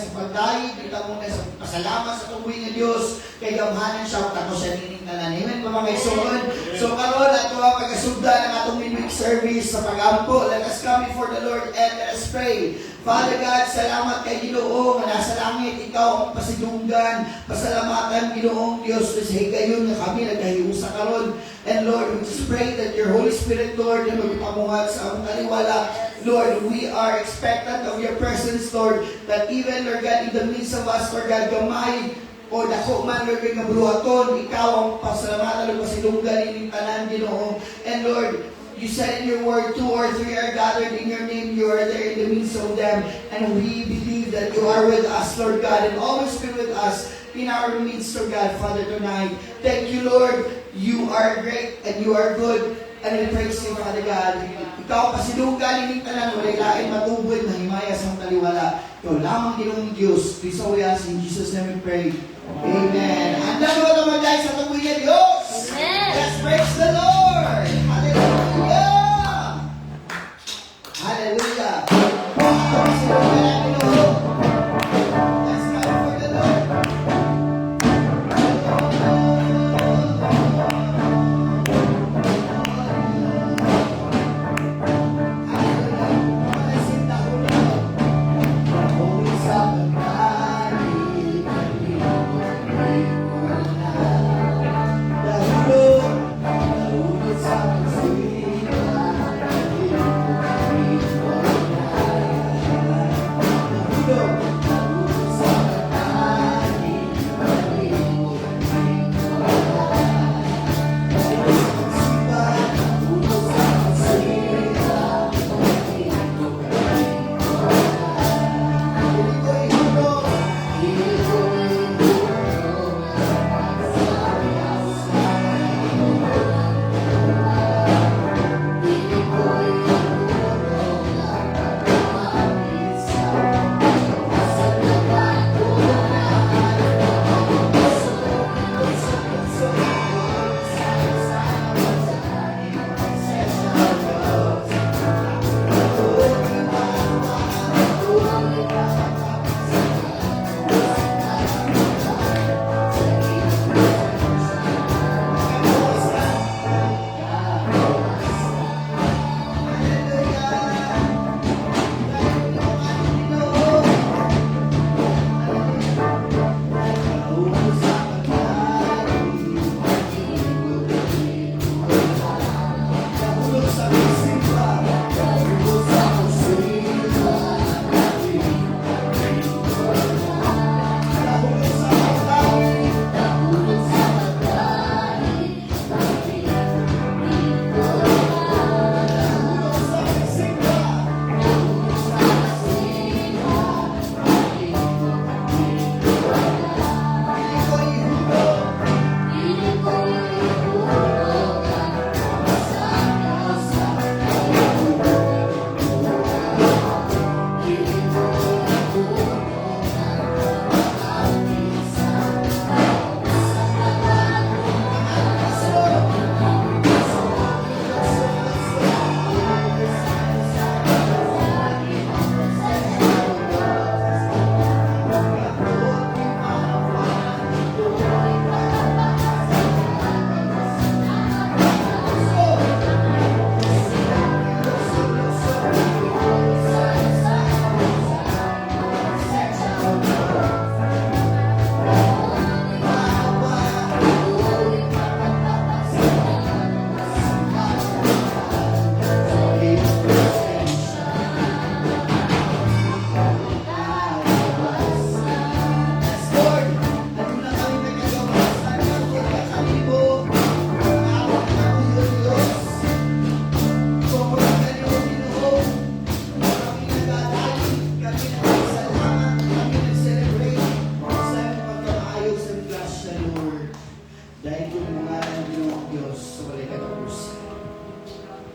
sa pagdahig, kita mo na sa pasalamat sa tubuhin ng Diyos, kay gamhanan siya, kato siya niningtanan. Amen, mga kaisuon. So, karon ato ang pag-asugda ng atong midweek service sa pag-ampo. Let us come before the Lord and let us pray. Father God, salamat kay Ginoo nga nasa langit, ikaw ang pasidunggan, pasalamatan Ginoong Diyos sa higayon nga kami nagkahiusa karon. And Lord, we just pray that your Holy Spirit, Lord, na magpamuhat sa among kaliwala. Lord, we are expectant of your presence, Lord, that even, Lord God, in the midst of us, Lord God, gamay o dako man, Lord God, nga buluhaton, ikaw ang pasalamatan o pasidunggan in tanan, Ginoo. And Lord, you said in your word, 2 or 3 are gathered in your name, you are there in the midst of them. And we believe that you are with us, Lord God, and always be with us in our midst, Lord God, Father, tonight. Thank you, Lord. You are great and you are good. And we praise you, Father God. Ikaw pasidunggan ining tanan, walay lain matubod na himaya sa taliwala. Ikaw lamang Ginoong Diyos. Please we ask in Jesus' name we pray. Amen. Handa mo naman dahil sa tubuhin ng Diyos. Amen. Let's praise the Lord. Hallelujah. Hallelujah. Pasidunggan natin, Lord. Let's come for the Lord.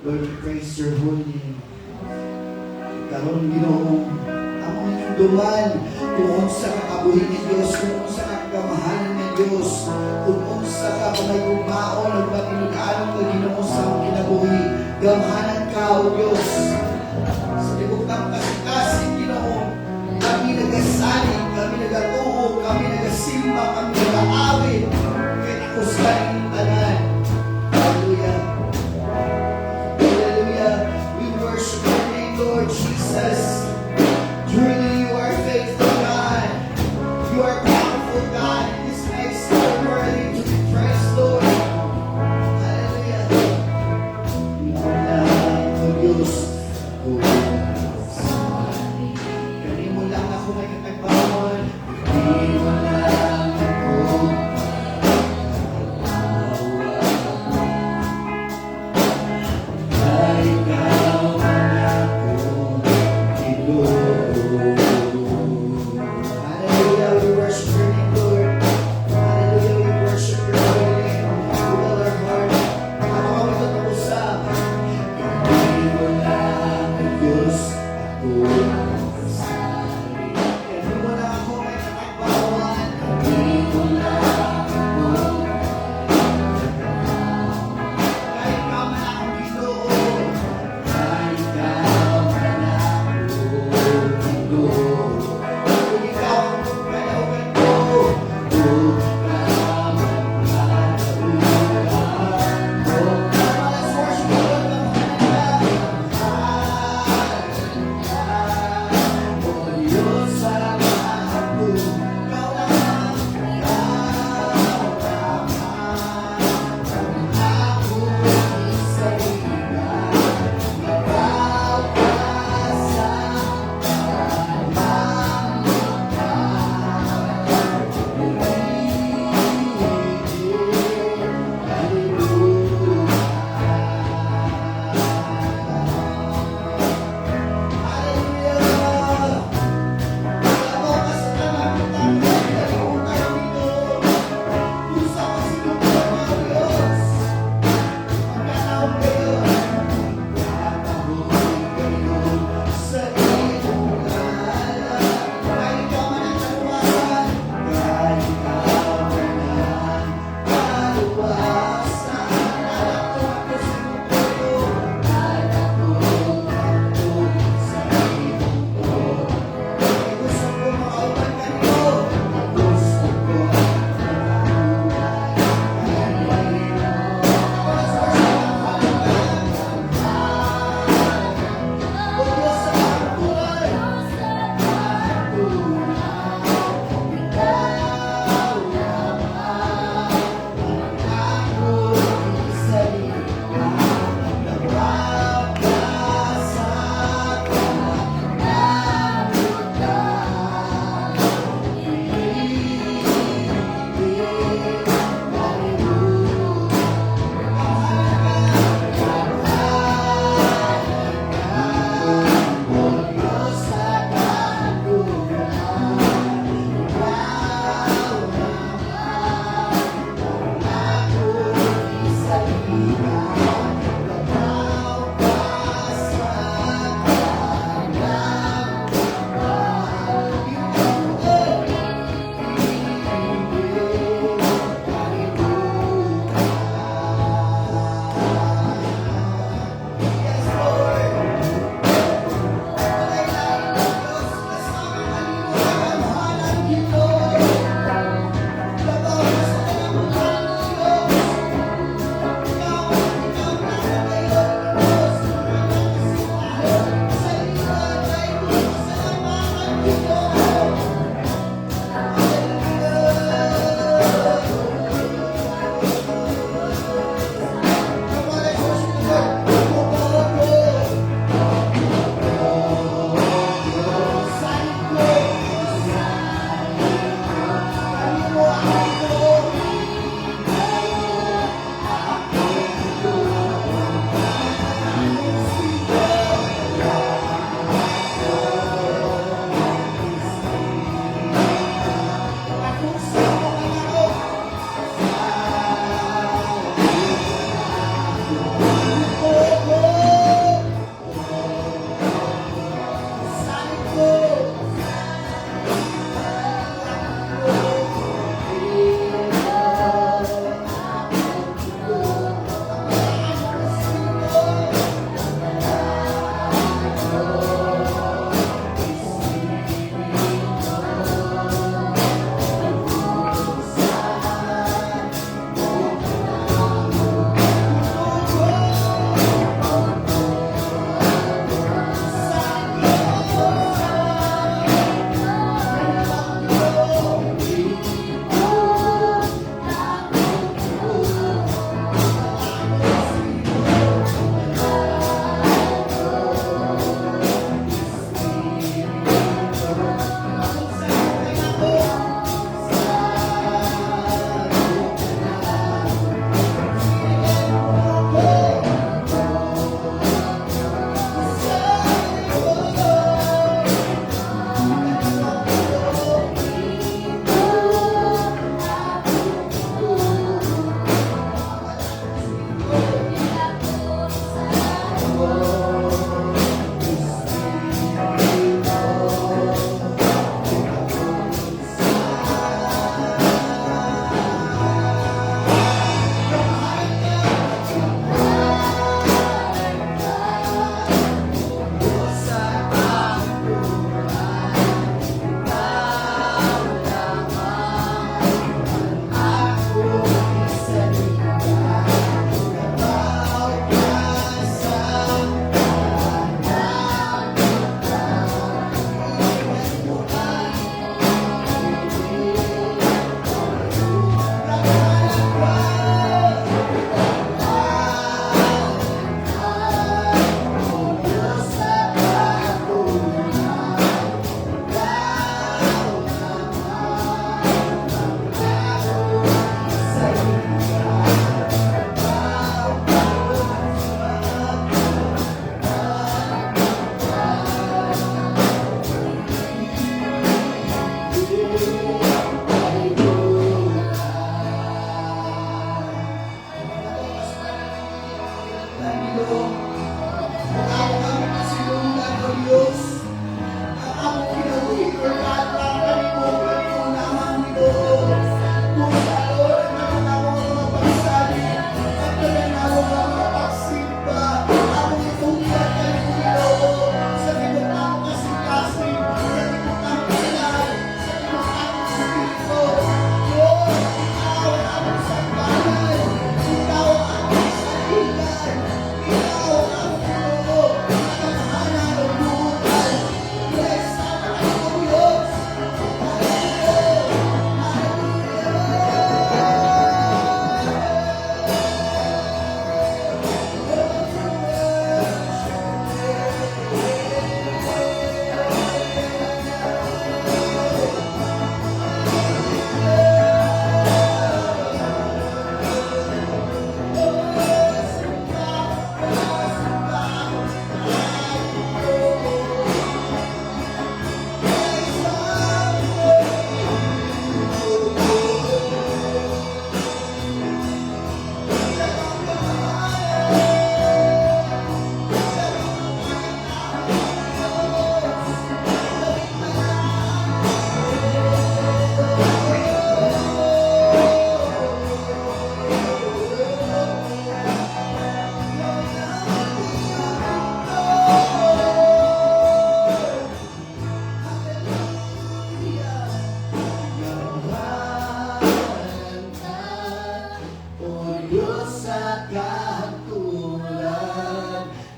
Lord, we praise your holy name. Karon Ginoo, among inyong duman, kung unsa ka kabuhi ni Dios, kung unsa ka kamahalan ni Dios, kung unsa ka pagayumaon ug matinud-anon nga Ginoo sa among kinabuhi, gamhanan ka o Dios. Sa tibok ng kasing Ginoo, kami nagasalig nagsimba kami kaawit, kay takos ka ng tanan. Hallelujah. Hallelujah. We worship your name, Lord Jesus. Truly, you are faithful, God. You are powerful, God. And this makes you worthy to be praised, Lord. Hallelujah. O Diyos, gani mo lang ako may katagpawon. Gani mo lang ako na ikaw ang akong Panginoon. Hallelujah, we worship your name, Lord.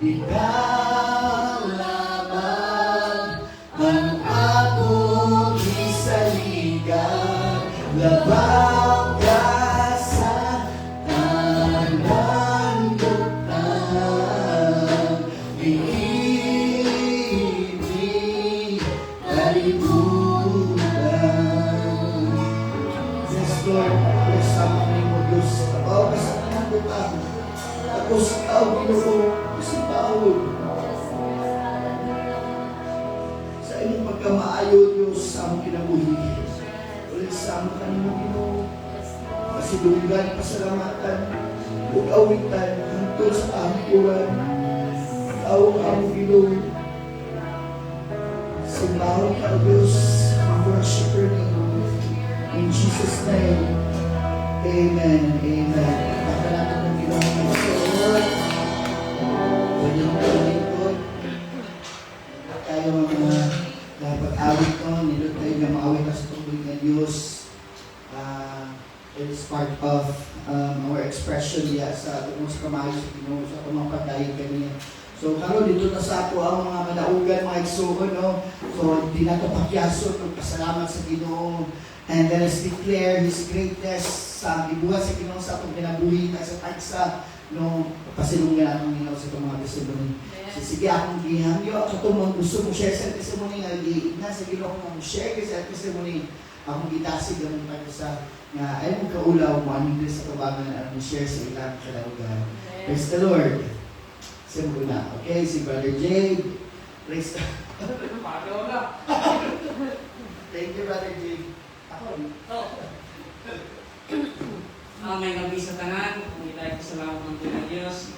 ikaw lamang ang akong isaligan, labang ka sa tanang lutang, iibig kalibutan. Yes, Lord, kasama mo, Diyos, tabaw ka sa tanang lutang, tapos ikaw, Ginoo, sa bawal. Sa inyong pagkamaayo, Diyos, sa among kinabuhi. Ulit sa among kanimo, Ginoo. Masidunggan, pasalamatan, ug awitan, hangtod sa kahampuran. Ikaw ang among Ginoo. Simbahon ka, O Diyos, we worship your name. In Jesus' name, amen and amen. Pagkalaman ng Ginoo ng Lord. Pwede mo po lingkod. Tayo mga pag-awit ko, nilot tayo na maawit na sa tungkol ng Diyos. It is part of our expression sa tungkol sa kamayo sa Ginoo, sa tumang pagdayon kaniya. So, karon dito na sa ato ang mga malaugan, mga igsuon, no? So, hindi na ito pakyason, magpasalamat sa Ginoo. And let us declare His greatness sa ibuhat sa Ginoo sa atong kinabuhi, sa tagsa, no, pasilungan ang Ginoo sa itong mga testimony. So, sige akong gihangyo, ako itong mga gusto mong share sa testimony nga, nasa Ginoo mong share sa testimony, akong gitasig ang tagsa nga, ay mong kaulaw mo, anong din sa kabangan ang share sa ilang kalaugan. Praise the Lord. Simula. Okay, si Brother Jade. Praise the Lord. Thank you, Brother Jade. May gabi sa tanan, kung tayo salamat ng Pilihan Diyos.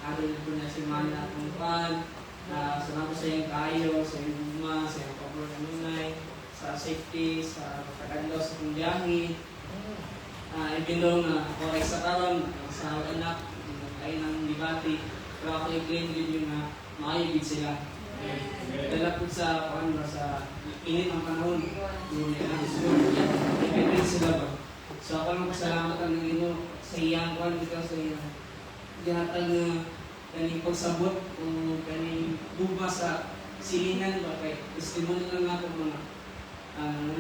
Aral po na si Mana atong pan. Salamat sa iyong kayo, sa iyong guma, sa iyong pabor ng nunay, sa safety, sa pagkakadlaw sa itong biyahe. Ibinong ako ay sa karon, sa anak, ay ng libati, pero ako i-claim din yung makayibig sila. Dala po sa init ng panahon, i-claim sila ba? So ako lang pasalamat ang Ginoo sa iyang kwan dito sa iyang ginatag na kaning pagsabot o kaning bugma sa silingan ba kay testimony lang nato mga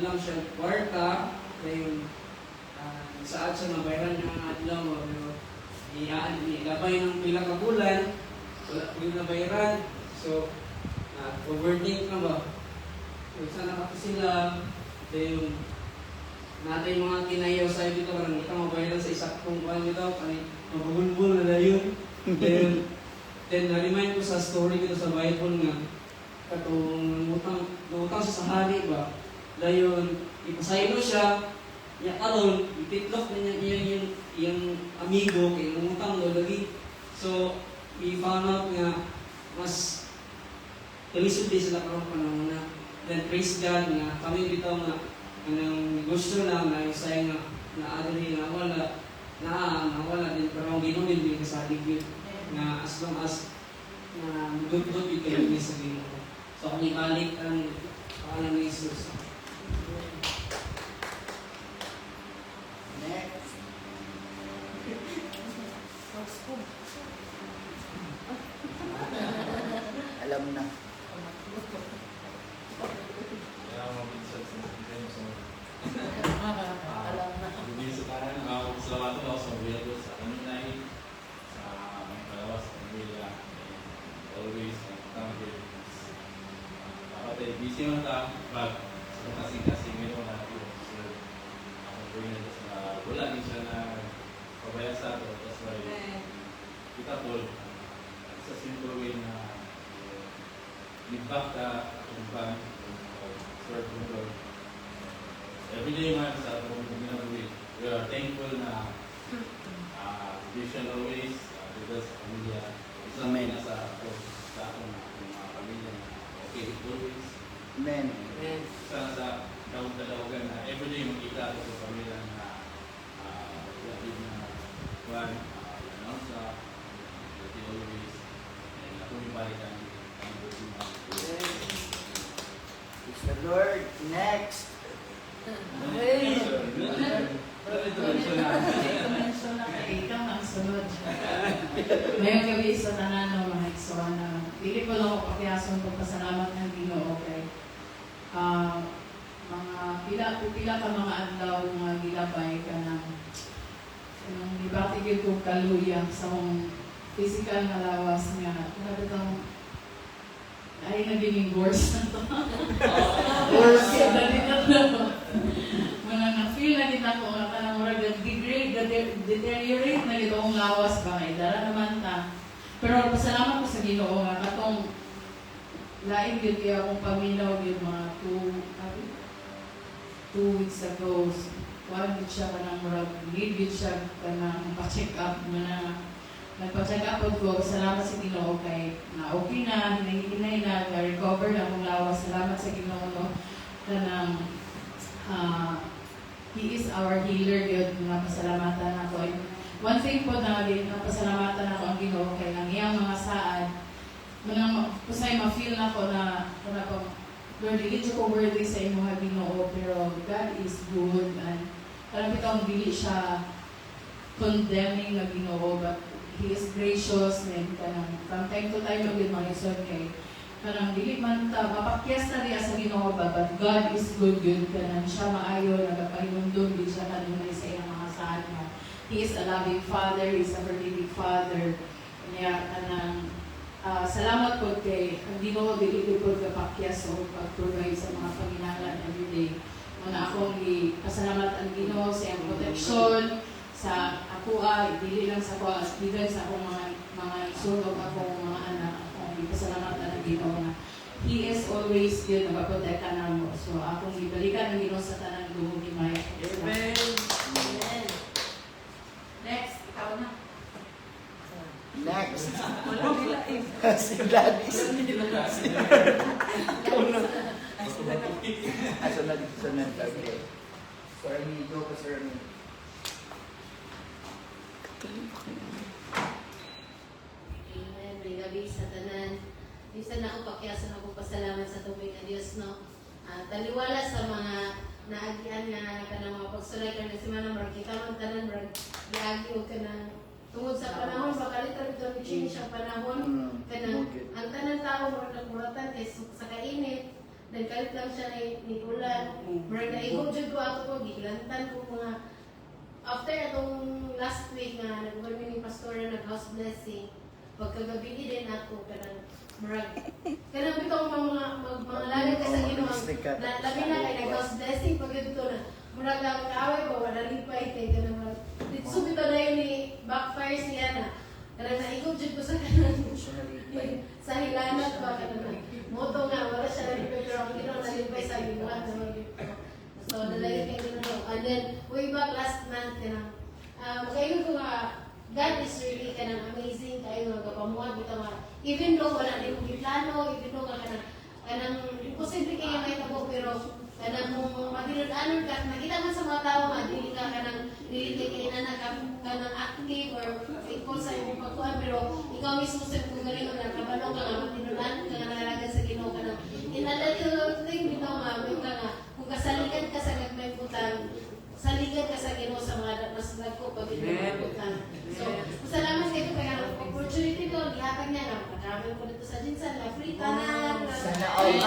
lang siya kwarta kay saan siya nabayaran yung mga adlaw o ilabay ng pila ka bulan wala po yung nabayaran so overthink na ba so sana kasi sila yung natin mga kinayaw sa dito parang kita mabayaran sa isaktong kuhan dito kani mabulbul na yun then na-remind ko sa story dito sa Bible nga katong utang sa sahari ba dayon ipasaylo siya ya karon ititlok niya yung amigo kay umutang daw lagi so we found out nga mas kalisod din sila karon panahon na then praise God nga kami bitaw nga anong gusto lang na isay nga naadali na wala din pero ang Ginoo din kasalig yun na as long as na dudot yung kayo sa Ginoo so kung ibalik ang pangalan ni Jesus. Next. Alam na. Salamat po sa mga sa kanunay, sa mga kalawas, sa pamilya, always, kapatid, busy man ta, but sa kasing-kasing ngayon natin, ako po yun wala din siya na pabaya sa ito, that's why kita po, sa simple way na give back ka, kumpan, serve the Lord. Every day man sa atong ginagawa, we are thankful na vision always because pamilya is naman sa atong mga pamilya na okay always. Amen. Sana sa dawag-dawagan na everyday makita ako sa pamilya na yatid na kuhan, sa yatid always and ako yung balikan ang butima. Praise the Lord. Next. Ikaw ang sunod. Mayong gabi sa tanan ng mga igsoon na dili ko lang ako pakiason pagpasalamat ng Ginoo kay mga pila ka mga adlaw nga gilabay ka ng ibatigil kong kaluyang sa mong physical na lawas nga nabitang ay naging worse na to. Worse. Dali na to. Mga na-feel na din ako na kanang murag deteriorate na ito ang lawas ba nga idara naman ta. Pero pasalamat ko sa Ginoo nga katong lain gyud kaya akong paminaw gyud mga 2 weeks ago. Kuan gyud siya kanang murag need gyud siya kanang pa-check up na nagpa-check up ko. Salamat sa Ginoo kay na okay na, hinahinay na, recover na akong lawas. Salamat sa Ginoo no kanang He is our healer, yun, mga pasalamatan ako. And one thing po na din, pasalamatan ako ang Ginoo kay ang iyang mga saad. Kusay ma-feel na ko na Lord, dili ko worthy sa imo nga Ginoo, pero God is good and parang bitong dili siya condemning na Ginoo, but He is gracious and from time to time yun mga ison kay kanang dili man ta mapakyas na riya sa Ginoo ba, but God is good kanang siya maayo nagapahinumdum di siya kanunay sa iyang mga saad nga. He is a loving Father, He is a forgiving Father. Kaya kanang salamat po kay ang Ginoo dili ko kapakyas o pag-provide sa mga panginahanglan everyday. Muna akong pasalamat ang Ginoo sa iyang protection sa ako dili lang sa ako even sa akong mga isulog akong mga anak. Pasalamatan ng Ginoo na He is always yun, nagpaprotekta na mo. So, akong ibalikan ng Ginoo sa tanang dugo ni Maya. Amen. Amen. Next, ikaw na. Next. Wala nila eh. Si Gladys. Sunod. Okay. Sir Amigo ko, Sir Amigo. Amen. May gabi sa tanan. Bisan ako pakyasan ako pasalamat sa tubig na Diyos, no? Taliwala sa mga naagian nga kanang mga pagsulay ka na si Manang kita man tanan brag giagi og kanang tungod sa panahon bakalitan ito ni change ang panahon kanang ang tanan tao murag nagmuratan kay sa kainit nagkalit lang siya ni ulan murag naigod jud ko ako gilantan ko mga after atong last week nga nag-work ni pastor na nag-house blessing, pagkagabi din ako kanang murag kanang bitong mga lalagay ka sa Ginoo na labi na kay nag-house blessing pag dito na murag ang kaaway ko wala lipay kay kanang murag dito bitaw na yun ni backfire siya na kanang naigod jud ko sa kanang sa hilanat ba kanang moto nga wala siya nalipay pero ang Ginoo nalipay sa hilanat na so, nalagay kay Ginoo. And then, way back last month, kayo ko nga, God is really kanang amazing kayo nga kapamuha bitaw nga. Even though wala din kong plano, even though nga kanang imposible kayo may tabo, pero kanang kung matinud-anon ka, nakita man sa mga tao nga, dili ka kanang kay na kanang active or faithful sa iyong pagkuhan, pero ikaw mismo sa kung galing nga, kabalo ka nga, matinud-anon ka nga nalagay sa Ginoo ka nang in a little thing, bitaw nga, may ka nga, kung kasaligan ka sa gagmay putang, saligan ka sa Ginoo sa mga mas nagko pag putang. So, salamat kayo kaya ang opportunity ko, gihatag niya nga, pagkaroon ko dito sa Jinsan, na free tanan. Sana all.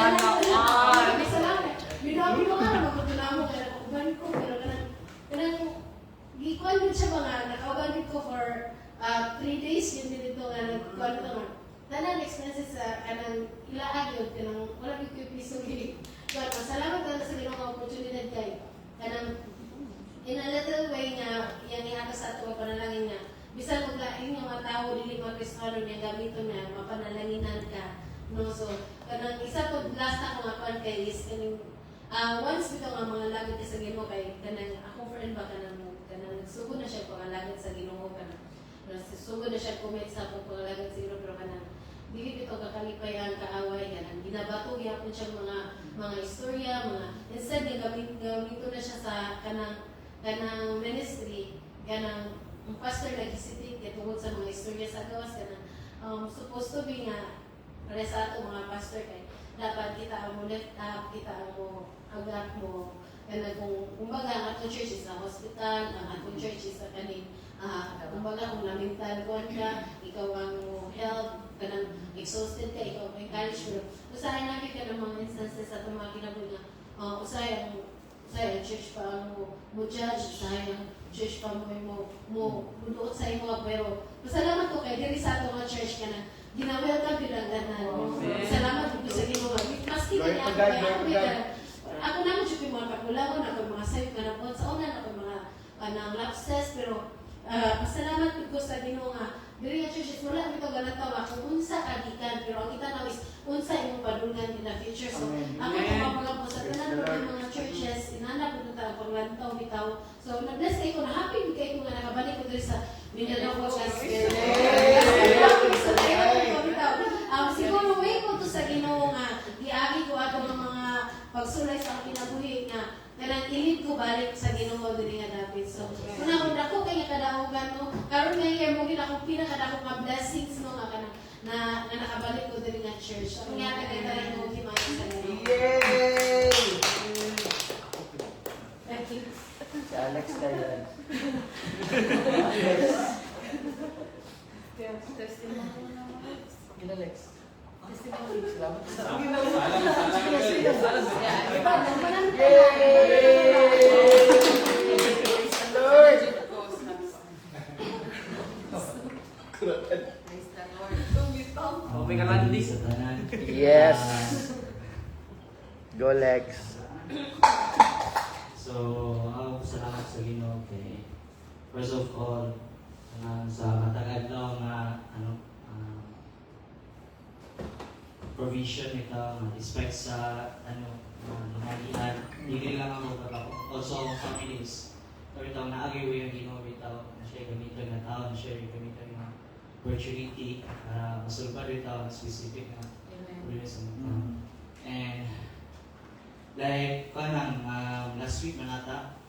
Salamat. Binabi mo nga, magpatulamo kaya nakuban ko, pero kanang gikuan din siya mga, nakauban ko for 3 days, yun din ito nga, nagkuan ito nga. Tanan expenses sa kanang ilaag yun, kanang wala yung piso gili. But masalamat ka sa ginong oportunidad kay kanang in a little way nga yang ihata sa ato panalangin nga bisan og lain nga mga tao dili mag-Kristiyano niya gamiton na mapanalanginan ka no so kanang isa to last ako nga pan kay is kaning once bitaw nga mga lagit ka sa Ginoo kay kanang ako friend ba kanang nagsugod na siya pangalagit sa Ginoo kanang nagsugod na siya commit sa pangalagit sa Ginoo pero kanang dili bitaw kakalipay ang kaaway kanang ginabato gyapon siya mga istorya mga instead gamito na siya sa kanang ministry kanang ang pastor naghisitik kay tungod sa mga istorya sa gawas kanang supposed to be nga para sa ato mga pastor kay dapat kita ang lift up kita ang agak mo kanang kung kumbaga ang atong church is sa hospital ang atong church is sa kaning kumbaga kung na-mental ka, ikaw ang health, kanang exhausted ka, ikaw ang encourage, pero usahay namin ka ng mga instances at mga kinabuhi nga, usahay ang church pa mo judge, usahay ang church pa mo duot sa imo, pero masalamat ko kay diri sa ato nga church ka na ginawelcome yun ang ganan. Salamat ko sa Ginoo. Maski kanya ako naman siya yung mga kakulangan, ako mga sayot ka na po sa una, ako mga lapses, pero pasalamat ko sa Ginoo nga diri nga churches wala bitaw ganatawa kung unsa kagikan, pero ang kita na is unsa imong padulngan in the future. So ako mga po sa tanan ng mga churches inana po ta paglantaw bitaw. So na-bless kay ko na happy kay ko nga nakabalik ko diri sa Mindanao Gospel. Siguro way ko to sa Ginoo nga giagi ko ato ng mga pagsulay sa akong kinabuhi nga kanang ilid ko balik sa Ginoo diri nga dapit. So una ko dako kay kadaugan no karon nga mo gid akong pinakadako nga blessings no nga kanang na nakabalik ko diri nga church. Ang nga kay tayo mo himay sa Ginoo. Yay! Thank you. Si Alex na yan. Testimony naman. Alex. Testimony. Salamat sa Okay ka lang din sa tanan. Yes. Go Lex. So, ako salamat sa Ginoo kay first of all sa matagal nga provision ito, respect sa lumagian. Hindi lang ako pero also ang families. So ito naagi ko yung Ginoo bitaw na siya gamitan na tao, na siya gamitan ng opportunity para masulbar ito ang specific na problem. And like kanang last week manata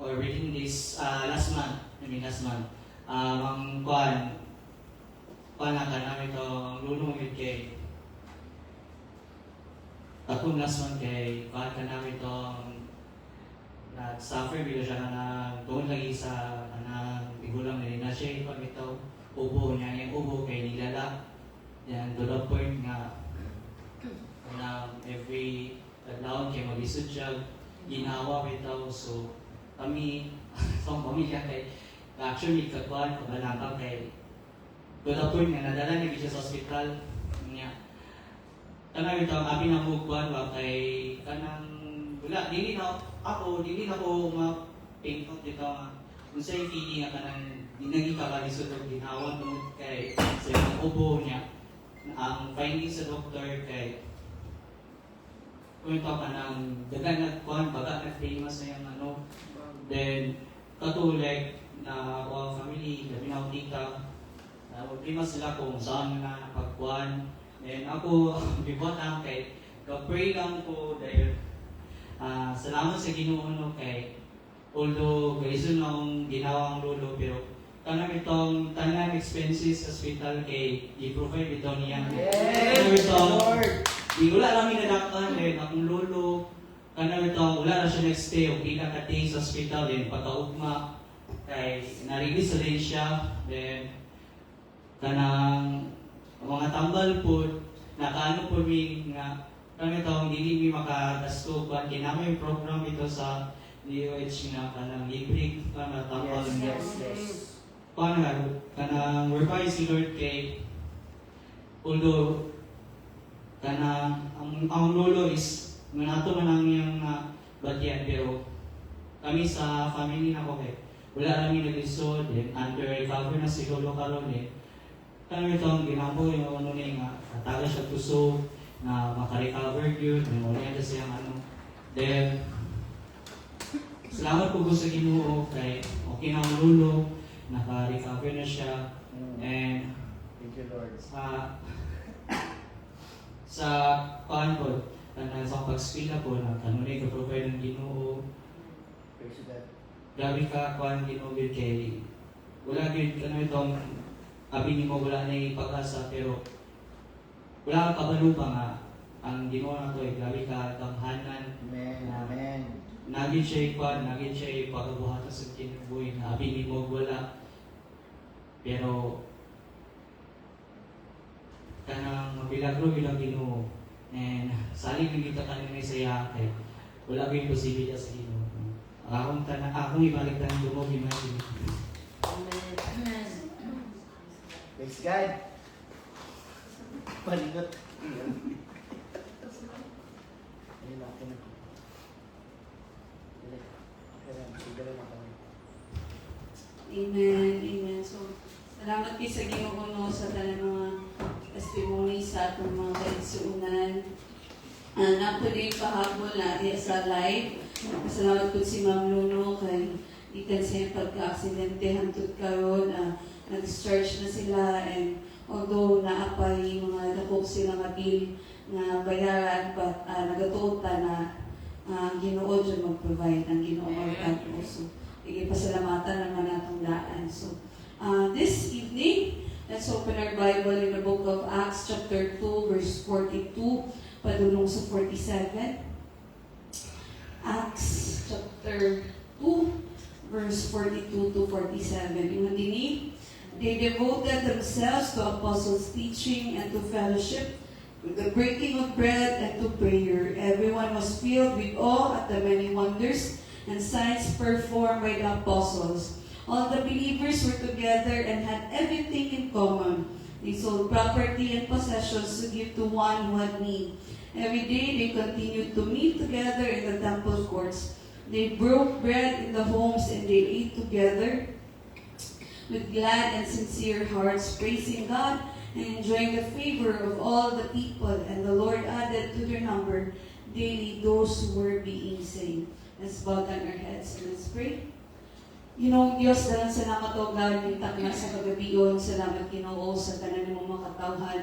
or reading this last month ang kuan na kanang ito ang lulong yun kay akong last month kay kuan ka namin ito nag-suffer bila siya na doon lagi sa bigulang na siya pag ito ubo niya yung ubo kay nilala yan to the point nga na every taglaon kay mabisod siya ginawa bitaw. So kami sa pamilya kay actually kakuan kabalangkang kay to the point nga nadala niya siya sa hospital niya kanang ito ang abi na mugkuan ba kay kanang wala dili na ko ma-paint out dito nga unsay feeling nga kanang dinagi ka kalisod og ginawa tungod kay sa ubo niya ang findings sa doktor kay kung ito ka ng dagan na kuhan, baga na famous na yung then katulig na ako family, gabi na ako tita, famous sila kung saan na pagkuhan. Then ako, bibot lang kay, pray lang ko dahil salamat sa Ginoo kay although gayson akong ginawa ang lolo pero kanang itong tanan expenses sa hospital kay i-provide ito niya. Di wala lang minadakan din akong lolo kanang ito wala na siya next day o pila ka day sa hospital din pagkaugma kay na-release din siya then kanang mga tambal po nakaano po mi nga kanang ito hindi mi makagasto kuan kinamay yung program ito sa DOH nga kanang libre kanang tambal paano kanang whereby si Lord kay although kanang ang lolo is manato man ang iyang bagyan pero kami sa family na ko kay wala lang yung nag-isod then under recover na si lolo karon kami itong ginampo yung nga taga siya puso na makarecover yun wala na siyang then salamat po sa Ginoo kay okay na ang lolo naka-recover na siya and thank you Lord. Sa paan po, sa pag-spila po, na kanunay ka provide ng Ginoo. Praise God. Grabe ka, kuhan Ginoo kay wala gid itong abi ni mo wala na pag-asa pero wala ka kabalo pa nga ang Ginoo na to grabe ka kamhanan. Amen. Amen. Nagin siya pagkabuhatan sa kinabuhi na abi ni mo wala Pero kanang mapilagro bilang Ginoo and saling nagita kanina saya kay wala gyud posibilidad sa Ginoo. Akong ibalik tanang dumo gimay. Amen. Praise God. Palingot. Ayun ako na. Amen. Amen. So, salamat kayo sa Ginoo no sa tanan mga testimony sa atong mga kaigsuunan. Napo din pahabol na sa live. Salamat po si Ma'am Luno kay ikan siya pagka-aksidente hantod karon. Nag-discharge na sila and although naapay mga dakop sila nga bill nga bayaran but nagatuot na Ginoo dyan mag-provide ang Ginoo mag so ipasalamatan naman natong daan. So this evening, let's open our Bible in the book of Acts chapter 2 verse 42 padulong sa 47. Acts chapter 2 verse 42 to 47. Yung dinig, they devoted themselves to apostles' teaching and to fellowship, with the breaking of bread and to prayer. Everyone was filled with awe at the many wonders and signs performed by the apostles. All the believers were together and had everything in common. They sold property and possessions to give to one who had need. Every day they continued to meet together in the temple courts. They broke bread in the homes and they ate together with glad and sincere hearts, praising God and enjoying the favor of all the people. And the Lord added to their number daily those who were being saved. Let's bow down our heads and let's pray. Diyos, dalang salamat o God, yung takna sa kagabiyon, salamat Ginoo sa tanan ng mga katawhan,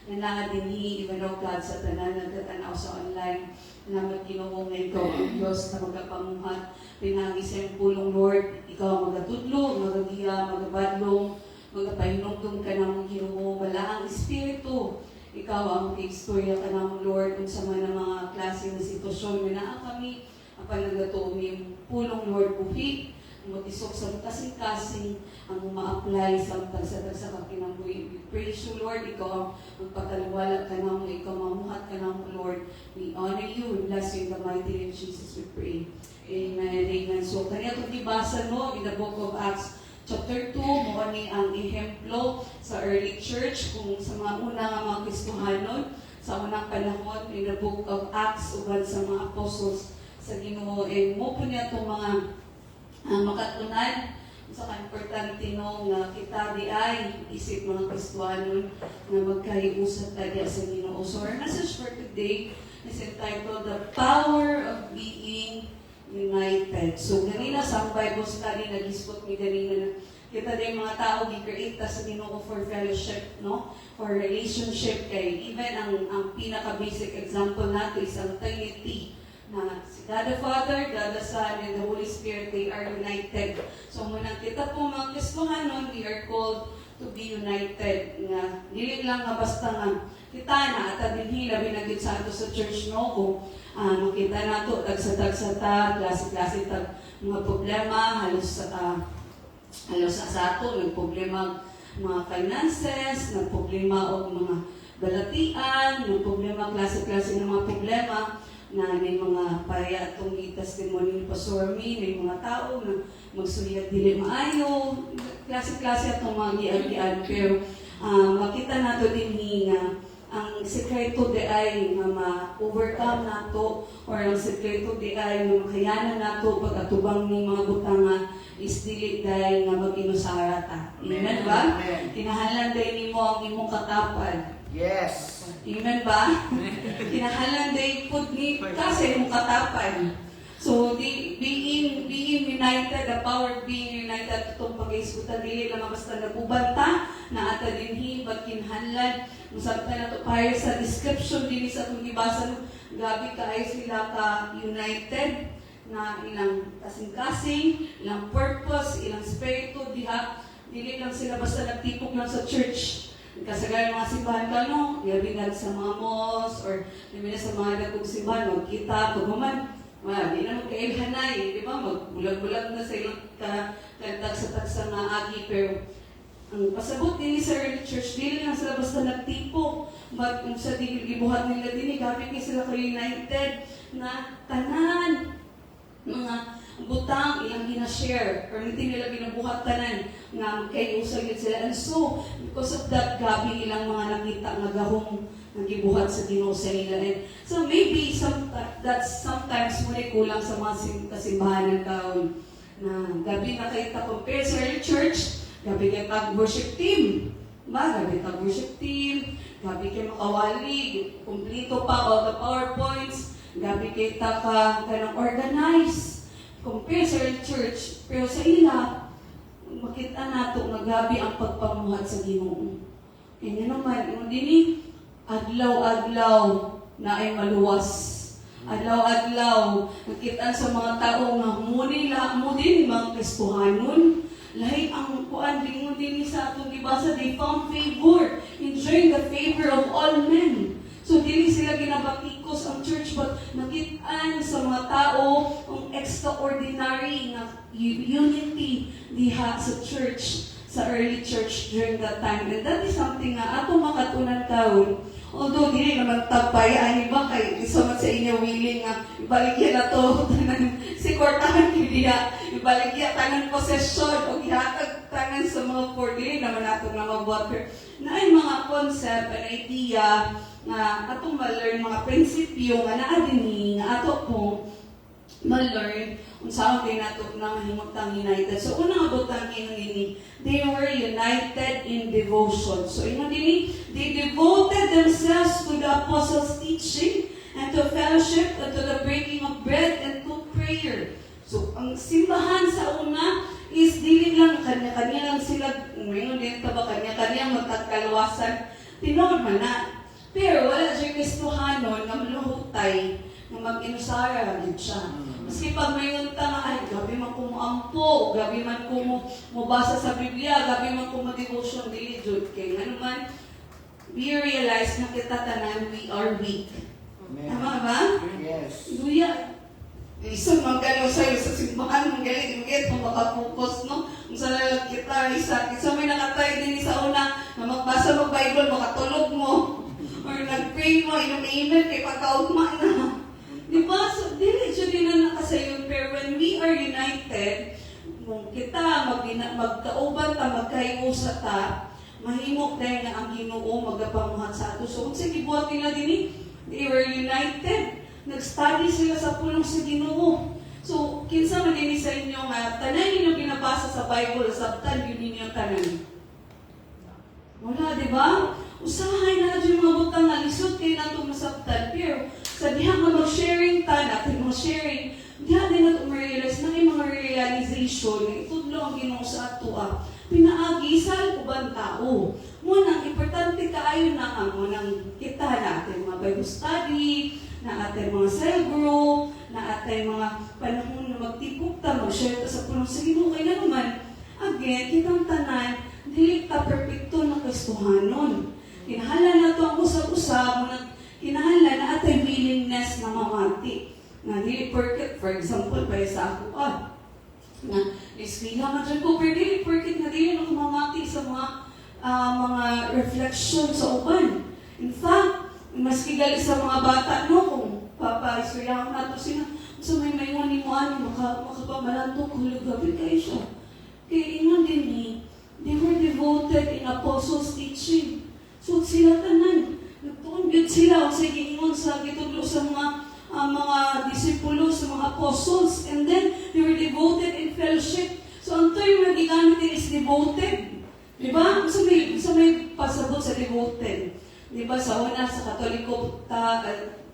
na naadinhi, even o God, sa tanan nagtatanaw sa online. Salamat Ginoo nga ikaw ang Diyos na magkapamuhat, pinagi sa iyong pulong Lord, ikaw ang magatudlo, magagiya, magabadlong, magapahinugtong ka ng Ginoo, balaang Espiritu, ikaw ang istorya ka ng Lord, kung sa mga klase ng sitwasyon na naa kami, ang panagatuong yung pulong Lord buhi, mag-isok sa kasing-kasing ang ma-apply sa tagsa-tagsa ka kinabuhi. We praise you, Lord. Ikaw ang magpakaliwala ka na mo. Ikaw mamuhat ka na mo, Lord. We honor you. We bless you in the mighty name of Jesus. We pray. Amen. Amen. So, kanya itong ibasa no, in the book of Acts chapter 2, mo ni ang ehemplo sa early church kung sa mga unang mga Kristohanon sa unang panahon in the book of Acts uban sa mga apostles sa Ginoo. And mo po niya itong mga makatunan sa importante no nga kita di ay isip mga Kristohanon na magkahiusap tayo sa Ginoo. So our message for today is entitled The Power of Being United. So ganina sa Bible study nag-ispot mi ganina kita din mga tao gi-create sa Ginoo for fellowship, no? For relationship kay even ang pinaka-basic example nato is ang Trinity na si God the Father, God the Son, and the Holy Spirit, they are united. So muna kita po mga Kristohanon, we are called to be united. Nga, dili lang nga basta nga kita na at abinhi labi na gid sa ato sa church no kung makita nato tagsa-tagsa ta, klase-klase tag mga problema halos sa ato ng problema mga finances, ng problema o mga balatian, ng problema klase-klase ng mga problema na may mga paya atong i-testimony ni Pastor Mi, may mga tao na magsuyat dili maayo, klase-klase atong mga giagian. Pero makita nato din nga ang sekreto di ay nga ma-overcome nato or ang sekreto di ay nga makayanan nato pag-atubang ni mga butanga is dili dahil nga mag-inusara ta. Amen ba? Kinahanglan dahil nimo ang imong katapad. Yes. Amen ba? Kinahanglan dahil pud ni kasi imong katapad. So, being united, the power of being united, itong pag-iskutan, dili lang basta nagubanta, na ata dinhi, but kinahanglan, musabta na ito, para sa description din sa itong ibasa, gabi ka ay sila ka-united, na ilang kasing-kasing, ilang purpose, ilang spiritu, diha, dili lang sila basta nagtipok lang sa church. Kasagaran mga simbahan ka, no? Yabi na sa mga malls, or yabi na sa mga dagong simbahan, magkita, pagmaman, di na magkailhanay, di ba? Magbulag-bulag na sa ilang tagsa-tagsa na agi, pero ang pasabot din sa early church, dili lang sila basta nagtipo. But sa gibuhat nila din, gamit kayo sila ka-united na tanan, mga butang ilang gina-share or hindi nila ginabuhat tanan nga kayo usag yun sila. And so, because of that, gabi ilang mga nakita nga gahong nagibuhat sa Ginoo sa ila. And so maybe that's sometimes muna kulang sa mga kasimbahan ng taon na gabi na kayo compare sa early church. Gabi kayo worship team. Gabi kayo worship team. Gabi kayo makawali. Kumplito pa all the PowerPoints. Gabi kayo kanang organize. Compare sa church. Pero sa ila, makita nato na gabi ang pagpamuhat sa Ginoo. Kaya naman, yung dini, adlaw-adlaw na ay maluwas. Adlaw-adlaw, nakita sa mga tao nga mo din mga Kristohanon. Lahi ang kuan lingon din sa atong gibasa, they found favor, enjoying the favor of all men. So dili sila ginabatikos ang church, but nakitaan sa mga tao ang extraordinary na unity diha sa church, sa early church during that time. And that is something nga ato makatunan taon. Although dili naman tagbay, ani ba kay isa man sa inyo willing nga ibaligya na to tanan si kortahan diya, ibaligya tanan possession o gihatag tanan sa mga poor, dili naman nato nga mabuhat. Na ay mga concept and idea nga atong ma-learn, mga prinsipyo nga naa dinhi nga ato po ma-learn unsaon kay nato nang himutang united. So unang abutang ini, they were united in devotion. So ina dinhi, they devoted themselves to the apostles' teaching and to fellowship and to the breaking of bread and to prayer. So ang simbahan sa una is dili lang kanya-kanya lang sila, ngayon din ba kanya-kanya magkakalawasan, tinuod man na. Pero wala siya Kristohanon na maluhutay na mag-inusara din siya. Maski pag mayroon ta nga, ay, gabi man ko muampo, gabi man ko mubasa sa Biblia, gabi man ko ma-devotion, dili jud kay nga naman, we realize na kita tanan, we are weak. Amen. Tama ba? Yes. Luya. Isang magkano sa'yo sa simbahan, magaling kung makapokus, no? Kung sa lalag kita, isa may nakatry din sa una, na magbasa mo Bible, makatulog mo. Or nag-pray mo, inom-amen, kay pagkaugma na. Diba? So, dili siya din na nakasayon. Pero when we are united, kung kita magkauban ta, magkaiusa ta, mahimok dahil na ang Ginoo magapamuhat sa ato. So, kung sa gibuhat nila din, they were united. Nag-study sila sa pulong sa Ginoo. So, kinsa man din sa inyo nga, tanan ninyo binabasa sa Bible, sabtan yun ninyo tanan. Wala, di ba? Usahay na yung mga butang na lisod kayo na itong masabtan. Pero sa diha nga mag-sharing ta, natin mga sharing, diha din na itong ma-realize na yung mga realization, itudlo ang Ginoo sa ato pinaagi sa ubang tao. Munang, importante kaayo na nga, munang kita natin mga Bible study, na ating mga cell group, na ating mga panahon na magtipok ta, mag-share ta sa pulong sa Ginoo. Kaya naman, again, kitang tanan, dili ta perfecto na Kristohanon. Kinahanglan na ito ang usap-usap, kinahanglan na atay willingness na mamati. Na dili perfect, for example, para sa ako, na isliha man dyan ko, pero dili perfect na dili na mamati sa mga reflection sa uban. In fact, maski gali sa mga bata, no, kung papaistoryahan nato sila, so may mayuan ni mo makapamalantok, hulog gabi kayo siya. Kaya ingon din ni, they were devoted in apostles' teaching. So sila tanan, nagtuon gyud sila sa giingon sa gitudlo sa mga disipulo, sa mga apostles, and then they were devoted in fellowship. So ang term na gigamit din is devoted. Diba? So may pasabot sa devoted. Diba sa una sa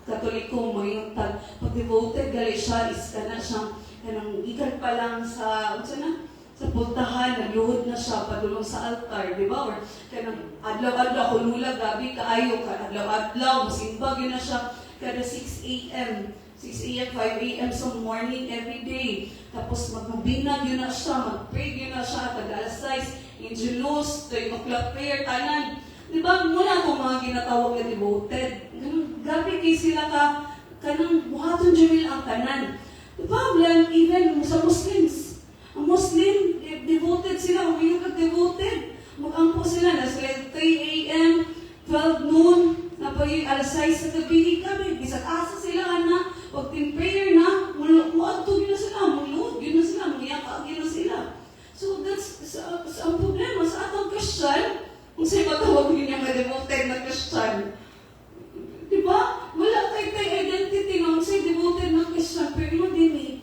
Katoliko mo yung pag-devoted gali siya is kanang ikan pa lang sa sa puntahan, nagluhod na siya, padulong sa altar, di ba? Or kanang adlaw-adlaw, kulula, gabi, kaayo, adlaw-adlaw, masimbag yun na siya, kada 6 a.m., 6 a.m., 5 a.m. sa morning, every day. Tapos magbinag yun na siya, mag-pray yun na siya, kada alas 6, Angelus, 3 o'clock prayer, tanan. Di ba? Muna akong mga ginatawag na devoted. Gabi kayo sila kanang buhaton dyan ang tanan. The problem, even sa Muslims, ang Muslim, devoted sila, umiyak at devoted. ang po sila na sila 3 a.m., 12 noon, na po yung alas 6 sa gabi kami. Bisag asa sila na, pag in prayer na, muadtog yun na sila, muluod yun na sila, mayakag yun na sila. So that's ang problema sa atong Christian, kung sa'yo matawag yun yung devoted na Christian. Diba? Wala tayo identity ng sa'yo devoted na Christian, pero yun din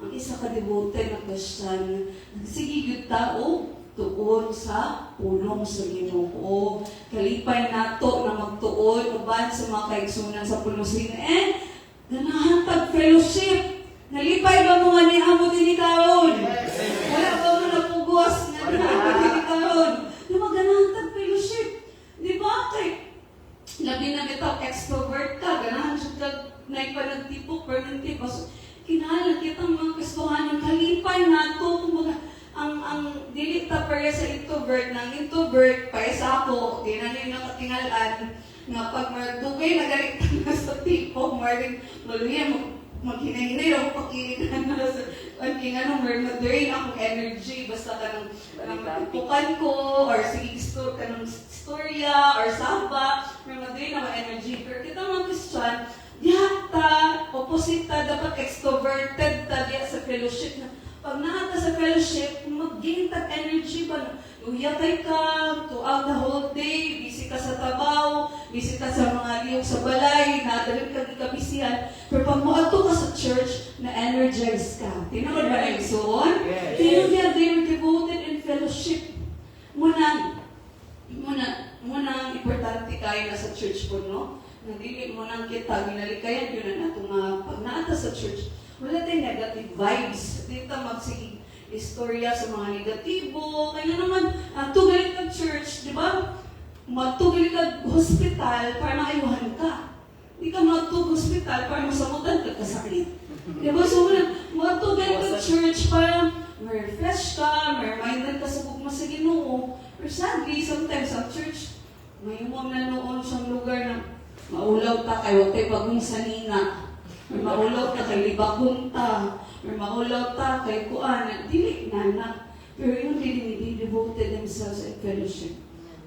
ang isa ka devoted na Christian, nagsigigit tao, tuon sa pulong sa Ginoo. Kalipay nato na magtuon uban sa mga kaigsunan sa pulong sa Ginoo. Ganahan tag fellowship. Nalipay ba mo nga ni amo din karon? Wala ba mo napugos nga ni amo din karon? Ganahan tag fellowship. Di ba? Kay labi na bitaw extrovert ka, ganahan siya kag naipanagtipok, pernagtipok. Kinahanglan kitang mga kastuhan ng kalipay nato, kumbaga ang dili ta pareha sa introvert ng introvert pa sa ako di na niyo nakatingalan nga pag magdugay na galit na sa tipo maring maluya maghinay-hinay o pakilingan na sa kinga no mag-drain akong energy basta kanang pukan ko or sige kanang storya or samba mag-drain ako energy pero kita mga Christian yata opposite ta dapat extroverted ta diya sa fellowship na pag naata sa fellowship, mag-gain tag energy ba? Luyatay ka throughout the whole day, busy ka sa tabaw, busy ka sa mga liyog sa balay, nadalhin ka gikabisihan. Pero pag maato ka sa church, na-energize ka. Tinawag ba na yung suon? Tinawag they were devoted in fellowship. Muna importante kayo na sa church po, no? Nandili mo nang kita, ginalikayan yun na nato nga pag naata sa church, wala tayong negative vibes. Dito magsige istorya sa mga negatibo. Kaya naman, tugalit ka church, di ba? Magtugalit ka hospital para maayuhan ka. Hindi ka magtug hospital para masamutan ka kasakit. Di ba? So, magtugalit ka church para ma-refresh ka, ma-remindan ka sa bugma sa Ginoo. Pero sadly, sometimes ang church, may umang na noon sa lugar na maulaw ta kayo, tayo bagong sanina. Or maulaw ta kay libakon ta, or maulaw ta kay kuan, dili na. Pero yung they devoted themselves in fellowship.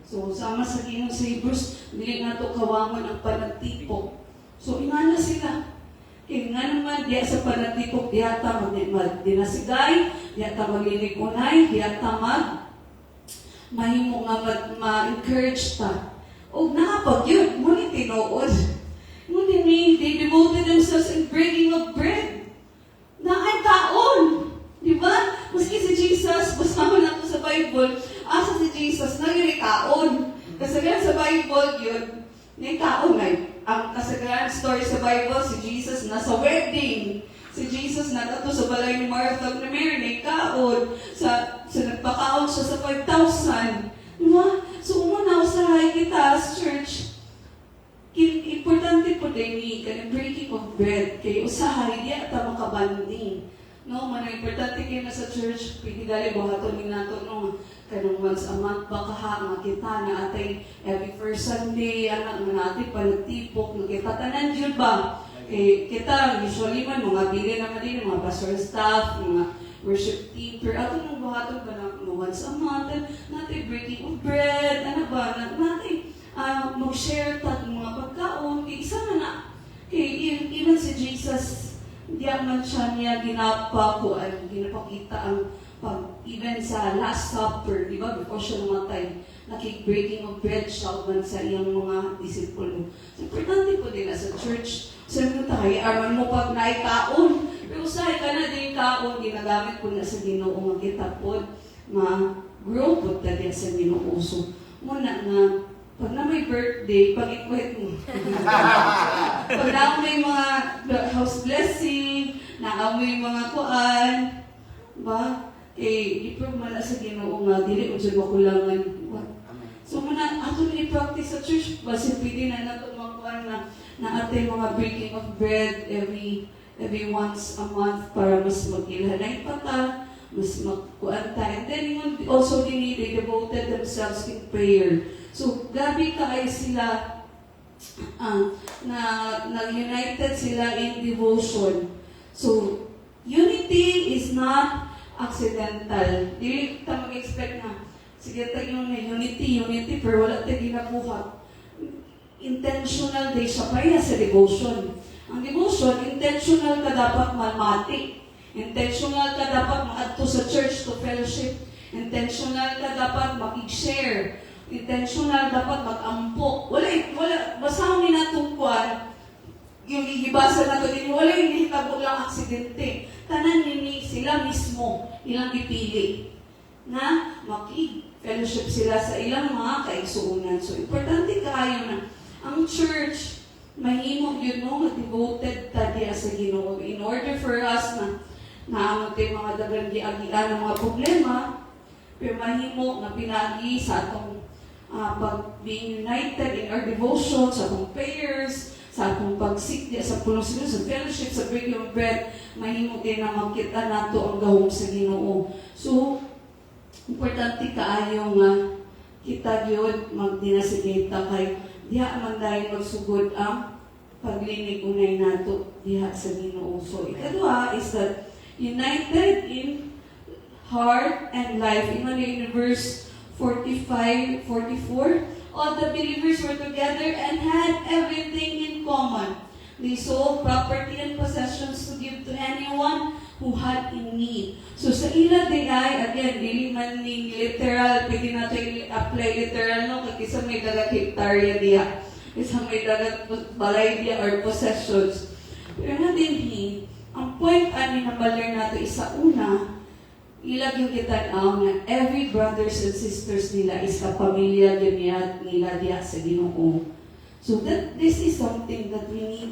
So, sama sa Ginoo sa Hebrews, dili na to kawangon ang panagtipok. So, ingana sila. Kaya nga naman, diya sa panagtipok, diya ta magdinasigay, diya ta maglilikunay, diya ta mahimo nga ma-encourage ta. O nakapag yun, muli tinuod. Ngunit they devoted themselves in breaking of bread. Na ay taon. Di ba? Maski si Jesus, basta mo na sa Bible, asa si Jesus, nagirikaon. Kasagaran sa Bible yun, nagkaon na. Ang kasagaran story sa Bible, si Jesus nasa wedding. Si Jesus natato sa balay ni Martha na Mary, nagkaon. Sa nagpakaon siya sa 5,000. Di ba? So, umuna, usahay kita as church, importante po din ni breaking of bread kay usahay diya ta makabanding no man importante kay na sa church pwede gali buhaton ni nato no kanang once a month ba kaha nga kita na atay every first Sunday ana nga natin panagtipok nga kita tanan jud ba kita usually man mga bili naman din mga pastor staff mga worship team pero ato nang buhaton ba na once a month natin breaking of bread ano ba natin mag-share tag mga pagkaon, isa na even si Jesus, hindi man siya niya ginapakita ang even sa Last Supper, di ba, before siya namatay, nakik-breaking of bread siya man sa iyang mga disipulo. So, importante po din sa church, sabi mo tayo, arman mo pag naikaon, pero usahay ka na din kaon, ginagamit po na sa Ginoo nga kita po, ma-grow po tayo sa Ginoo. So, muna na, pag na may birthday, pag-ikwet mo. Pag na may mga house blessing, na-amoy mga kuan, ba? I-prove man sa Ginoo nga, dili ko dyan makulangan. So, muna, ato na i-practice sa church, basi pwede na nato makuan na ating mga breaking of bread every once a month para mas mag-ilhanay pa ta, mas magkuan ta. And then, also, they devoted themselves in prayer. So, gabi kaay sila na-united sila in devotion. So, unity is not accidental. Dili ta mag-expect na Sige tayo yung unity, pero wala tayo ginabuhat. Intentional day siya kaya sa devotion. Ang devotion, intentional ka dapat malmati. Intentional ka dapat maadto sa church to fellowship. Intentional ka dapat makig-share. Intentional dapat mag-ampo. Wala, basahon ni natong kuwan, yung igibasa na to din, wala yung hitabo lang aksidente. Tanan nini sila mismo, ilang dipili na makig-fellowship sila sa ilang mga kaigsuunan. So, importante kayo na ang church, mahimog yun mo, devoted tadi sa Ginoo. In order for us na naamag tayo mga dagang giagian ng mga problema, pero mahimo na pinagi sa atong pag being united in our devotion, sa atong prayers, sa atong pagsikdi, sa pulong sa fellowship, sa breaking of bread, mahimo din na makita nato ang gahom sa Ginoo. So, importante kaayo nga kita gyud magdinasigita kay diha man dahil magsugod ang paglinig unay nato diha sa Ginoo. So, ikadua is that united in heart and life. In verse 45, 44, all the believers were together and had everything in common. They sold property and possessions to give to anyone who had in need. So sa ila day ay, again, dili man ning literal, pwede nato i-apply literal, no? Kaya isa may dagat hektarya diya, isa may dagat balay diya or possessions. Pero na din ang point ani na baler nato isa una, ilag yung kitanaw na every brothers and sisters nila is kapamilya nila diya sa Ginoo. So this is something that we need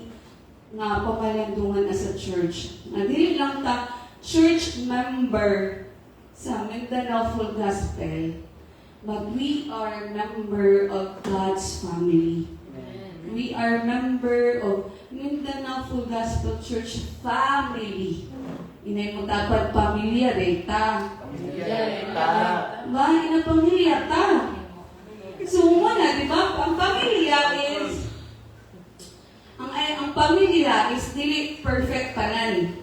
na pamalandungan as a church. Na dili lang ta church member sa Mindanao Full Gospel, but we are member of God's family. We are member of Mindanao Full Gospel Church family. Inay mo dapat pamilya reta. Ba, ina pamilya ta. So, muna, di ba? Ang pamilya is, ang pamilya is dili perfect kanan.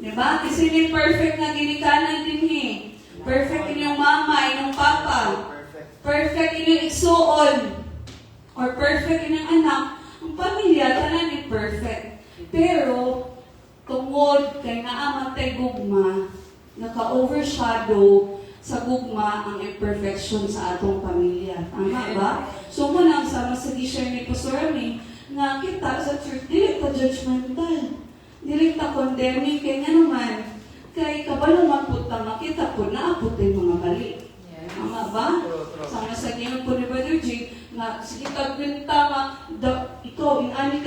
Di ba? Kasi hindi perfect na ginikanan din Perfect inyong mama, inyong papa. Perfect inyong igsuon. Or perfect inyong anak. Ang pamilya, kanan ni perfect. Pero, tungod kay naamatay gugma, naka-overshadow sa gugma ang imperfection sa atong pamilya. Tama ba? So muna, sama sa gi-share ni Pastor Ami, na kita sa church, dili ta judgmental. Dili ta condemning, kaya nga naman, kay kabalo magpunta, makita po, naapot yung mga mali. Tama ba? Sama sa ginong po ni Brother G, na sige kagbenta nga, ikaw, inani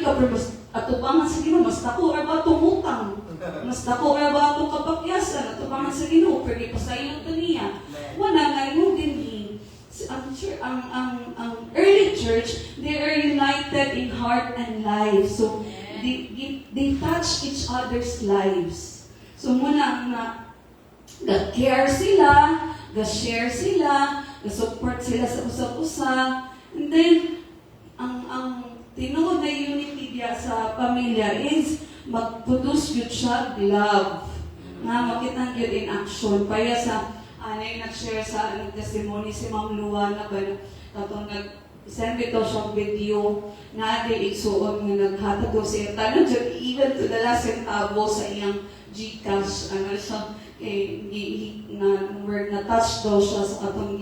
ka, pero mas atubangan sa Ginoo, mas dako ra ba itong utang? Mas dako ra ba itong kapakyasan? Atubangan sa Ginoo, pero ipasayang ito niya. Wala nga yung din ang early church, they are united in heart and life. So, they touch each other's lives. So, muna na ga-care sila, ga-share sila, ga-support sila sa usap-usap. And then, ang tinuod na unity diya sa pamilya is mag-produce yun siya love. Nga makita yun in action. Kaya sa anay nag-share sa testimony si Ma'am Luana ba katong nag-send ito siyang video na di igsuon nga naghatag daw siya. Tanong dyan, even to the last centavo sa iyang Gcash, ano siya, na-touch daw siya sa katong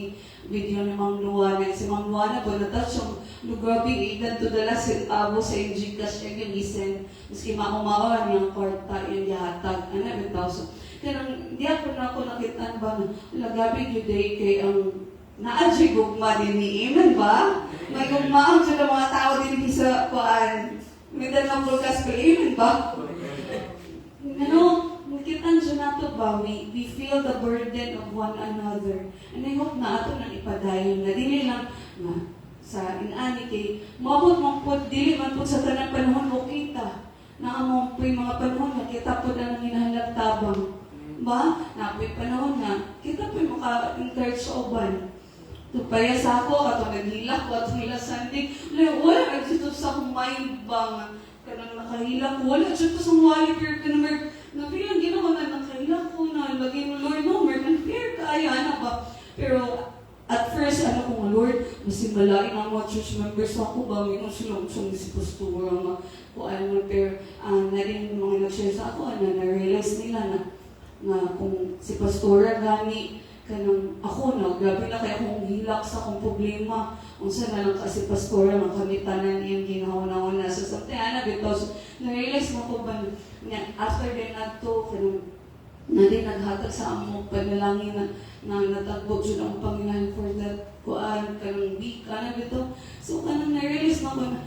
video ni Ma'am Luana. Si Ma'am Luana po, na-touch yung grabe, even to the last centavo sa yung Gcash yung isend. Maski maumawa niyang kwarta yung yahatag. Ano, 1,000. Kaya hindi ako nakita ba na lagabi yung day kay ang naadyo'y gugma din ni Amen ba? May gugma ang siya ng mga tao din sa kuan. May dalang bulkas ko, Amen ba? Ano, Kita siya nato ba, we feel the burden of one another. And I hope na ato nang ipadayon na dili lang na sa inani kay mabot man pud dili man pud sa tanang panahon mo kita na among puy mga panahon na kita pud ang hinahanap tabang ba na puy panahon na kita puy maka-encourage sa uban. Tupaya sa ako ato naghilak ko ato nila Sunday wala dito sa akong mind ba kanang nakahilak wala dito sa wali pero kanang na bilang ginawa na nakahilak ko na lagay mo Lord no, mer, fair kaya na ba? Pero members ako ba, may sila si pastora nga, kuan mo, pero na rin mga nag-share sa ako, na-realize nila na kung si pastora gani, kanang ako na, grabe na kaya akong hilak sa akong problema, kung saan na lang kasi pastora, makamitanan niyang ginahon na sa something, because na-realize mo ko ba, after din na to, kanang na din naghatag sa among panalangin na natagbo dyan ang Panginoon for that kuan kanang week bito. So kanang na-realize mo ko na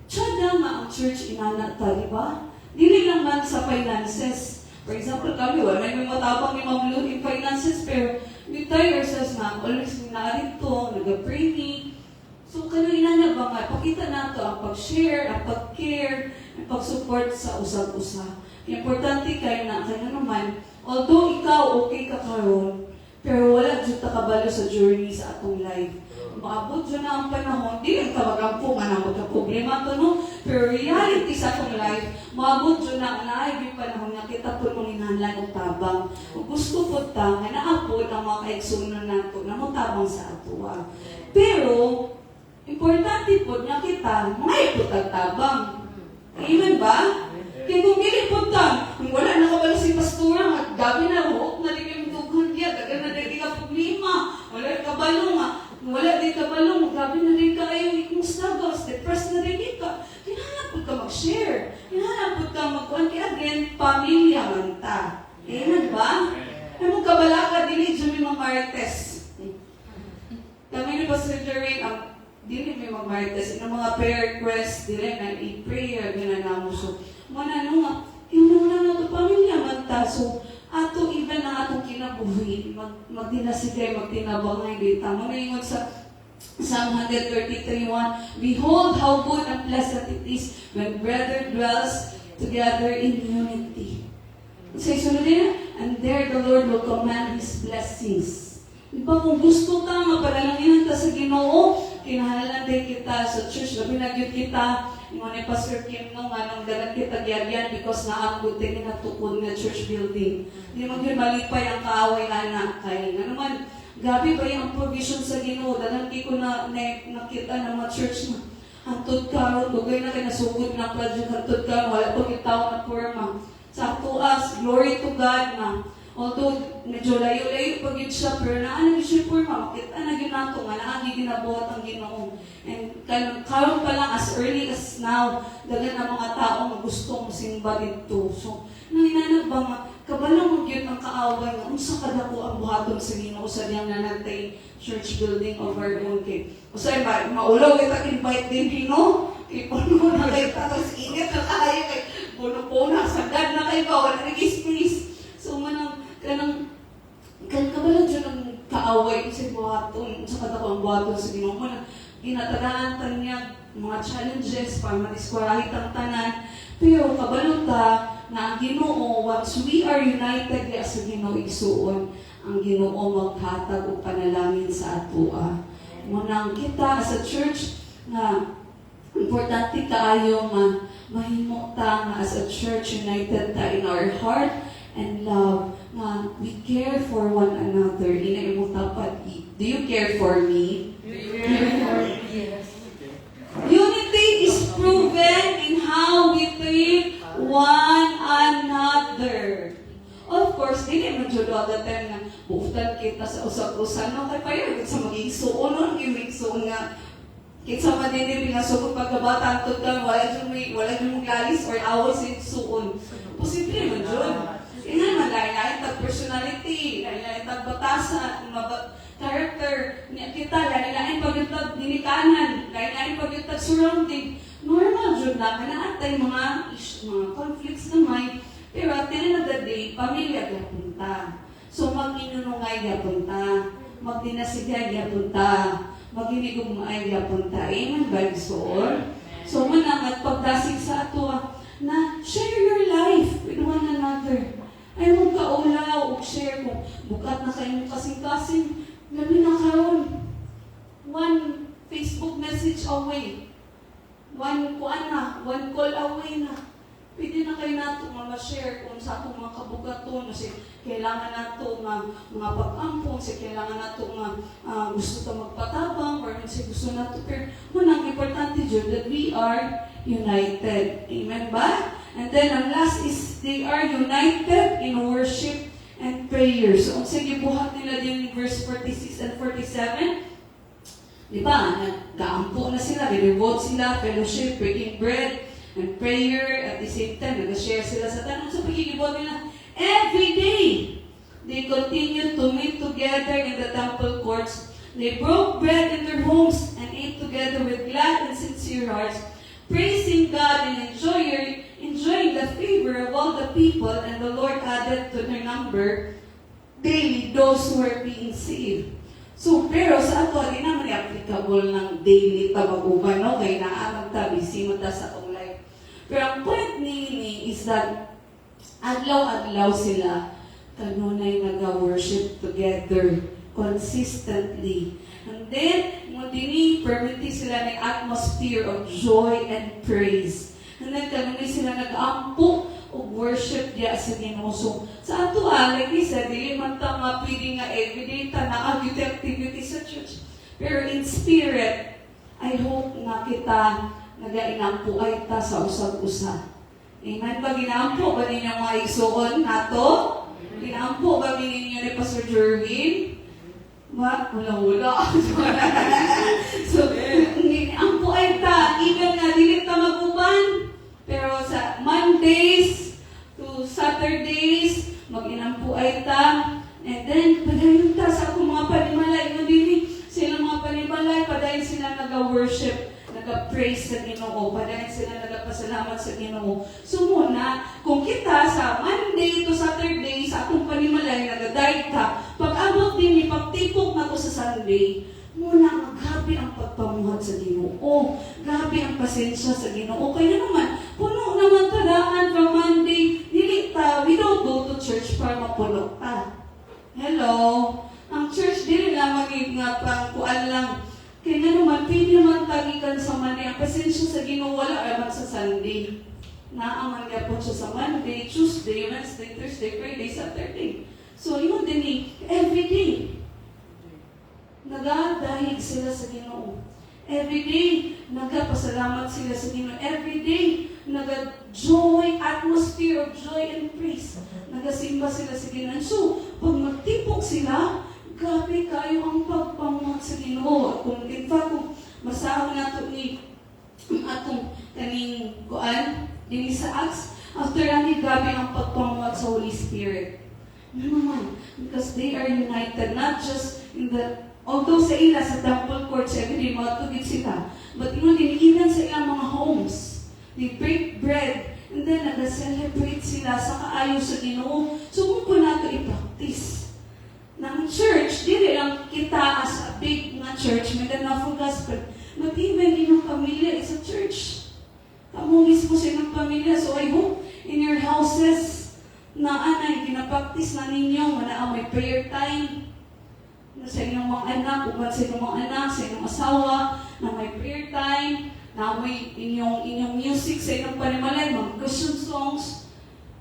tsada nga ang church inana ta, di ba? Dili lang man sa finances. For example, kami wala may matapang ni mamlo in finances, pero we tell ourselves na always minaarit to, nag-pray me. So kanang inana ba nga, pakita nato ang pag-share, ang pag-care, ang pag-support sa usag-usa. Importante kayo na kaya naman, although ikaw okay ka karon, pero wala dyan ta kabalo sa journey sa atong life. Maabot dyan na ang panahon, di lang tawagan po nga na magka-problema to, no? Pero reality sa atong life, maabot dyan na naay yung panahon na kita po mong hinahanglan ng tabang. Kung gusto po ta, nga naapod ang mga kaigsunan nato na matabang sa ato. Pero, importante po nga kita, mga ipot ang tabang. Amen ba? Kaya kung dili punta, kung wala na kabalo si pastora, gabi na, huok na rin yung tugon niya, dagan na rin ka problema, wala kabalo nga, wala din kabalo, gabi na rin ka ay yung struggles, depressed na rin ka. Kinahanap po ka mag-share, kinahanap po ka mag-kuhan, kaya again, pamilya man ta. Amen ba? Ay mo kabala ka, dili dyan may mga marites. Kami ni Pastor Jerry, dili may mga marites, yung mga prayer requests, dili na i-prayer, ginanamo. So, mana nga, yung na ito pamilya magtaso, ato even na atong kinabuhi, magdinasigay, magtinabangay, dita. Muna yung sa Psalm 133:1, behold how good and pleasant it is when brethren dwells together in unity. Say sunod din, and there the Lord will command His blessings. Diba kung gusto ta, mapanalangin ta sa Ginoo, kinahanglan din kita sa church, labi na yun kita, yung ni Pastor Kim nung anong dalan kita gyagyan because naabot din natukod nga church building. Hindi mo yun malipay ang kaaway anak kay nga naman gabi ba yung provision sa Ginoo dalan ko na nakita ng mga church na antod karon dugay na kay nasugod na project antod karon wala pa kitaw na forma. Sa tuas, glory to God na although medyo layo-layo pag yun siya, pero naano siya forma, makita na yun nato nga naagi ginabuhat ang Ginoo. And karon pa lang as early as now, dagan na mga tao nga gustong simba dito. So, nanginanag ba nga, kabalo mo yun ang kaaway nga, unsa kadako ang buhaton sa Ginoo sa diyang nanatay church building of our own kay. Usay ba, maulaw kita invite din Ginoo, kay puno na kayo tapos init na tayo kay puno na, sagad na kayo ba, wala nag-space. So, kanang kabalo dyan ang kaaway sa buhaton, sa kadako ang buhaton sa Ginoo mo na, ginatagaan niya mga challenges para madiskwalahit ang tanan. Pero kabaluta na ang Ginoo, once we are united sa Ginoo igsuon, ang Ginoo maghatag og panalangin sa atua. Munang kita sa church na importante kaayo mahimo ta nga as a church united ta in our heart and love na we care for one another. Ina imong tapat. Do you care for me? Yes. Unity is proven in how we treat one another. Of course, dili man jud all the time na buutan kita sa usap-usan no kay payo sa mag-igsuon no gimigsuon nga kitsa man din pinasugod pagkabata antud ka wala jud mo galis or away sa igsuon. Posible man jud. Ina man lain-lain tag personality, lain-lain tag batasan, character niya kita, lain-lain pag-itag dinikanan, lain-lain pag-itag surrounding. Normal jud na kanaatay mga conflicts na may, pero at the end of the day, pamilya gapunta. So mag-inunungay gapunta, magdinasigay gapunta, mag-inigumay gapunta. Amen ba igsoon? So manangat pagdasig sa ato na share your life with one another. Ay mong kaulaw o share kung bukat na kayo kasing-kasing. Labi na karon. One Facebook message away. One call away na. Pwede na kayo nato ma-share kung sa atong mga kabugaton. Kasi kailangan nato nga mga pag-ampong, sa kailangan nato nga gusto ta magpatabang, or sa gusto nato, pero munang importante dyan that we are united. Amen ba? And then ang last is they are united in worship and prayer. So, ang sige buhat nila din in verse 46 and 47, di ba, nag-gaampo na sila, re-revolt sila, fellowship, breaking bread, and prayer, at the same time, nag-share sila sa tanong sa pagkikibot nila. Every day, they continued to meet together in the temple courts. They broke bread in their homes and ate together with glad and sincere hearts, praising God and enjoying the favor of all the people, and the Lord added to their number daily those who were being saved. So, pero sa ato, di naman applicable ng daily tabaguban, no? Kaya naamag tabi, simata sa atong life. Pero ang point ni is that adlaw-adlaw sila kanunay nag-worship together consistently. And then, mundini, permiti sila ng atmosphere of joy and praise. And then, kanunay sila nag-ampo o worship diya sa Ginoo. So, sa ato, like I said, dili man ta nga pwede nga everyday ta na activity sa church. Pero in spirit, I hope na kita nagainampo ay ta sa usag-usa. Amen ba? Ginampo ba ninyo mga igsuon nato? Ginampo ba ninyo ni Pastor Jerwin? Wala. So, ginampo ay ta. Even nga, dili ta maguban. Pero sa Mondays to Saturdays, mag-inampo ay ta. And then, padayon ta sa akong mga panimalay. No, dili sila mga panimalay, padayon sila nag-worship, nag-praise sa Ginoo, padayon sila nagpasalamat sa Ginoo. So muna, kung kita sa Monday to Saturday, sa akong panimalay, nag-diet ka, pag-abot din ni pagtipok na ko sa Sunday, muna, grabe ang pagpamuhat sa Ginoo. Grabe ang pasensya sa Ginoo. Kaya naman, puno naman tadaan from Monday, we don't go to church para mapuno ta. Hello? Ang church, dili lang maging nga pangkuan lang. Kaya nga naman, pwede naman tagikan sa Monday. Ang pasensya sa Ginoo, wala naman sa Sunday. Naaman nga po siya sa Monday, Tuesday, Wednesday, Thursday, Friday, Saturday. So, yun din every day. Nagadahig sila sa Ginoo. Every day, nagpasalamat sila sa Ginoo. Every day, nag-joy, atmosphere of joy and praise. Nagasimba sila sa Ginoo. So, pag magtipok sila, grabe kayo ang pagpamuhat sa Ginoo. Kung in fact, kung masahan nato ni atong kaning kuan, din sa Acts, after ani grabe ang pagpamuhat sa Holy Spirit. Ano naman? Because they are united, not just in the although sa ila, sa temple courts, everyday, matugid sila. But you know, even sa ilang mga homes, they break bread, and then nag-celebrate sila sa kaayo sa Ginoo. So, kung po nato i-practice. Ng church, dili lang kita as a big na church, may ganang gospel, but even in yung pamilya is a church. Kamu mismo sa inyong pamilya. So, I hope in your houses, na anay, ginapractice na ninyo, may prayer time, sa inyong mga anak, uban sa inyong mga anak, sa inyong asawa, na may prayer time, na may inyong music sa inyong panimalay, mga Christian songs,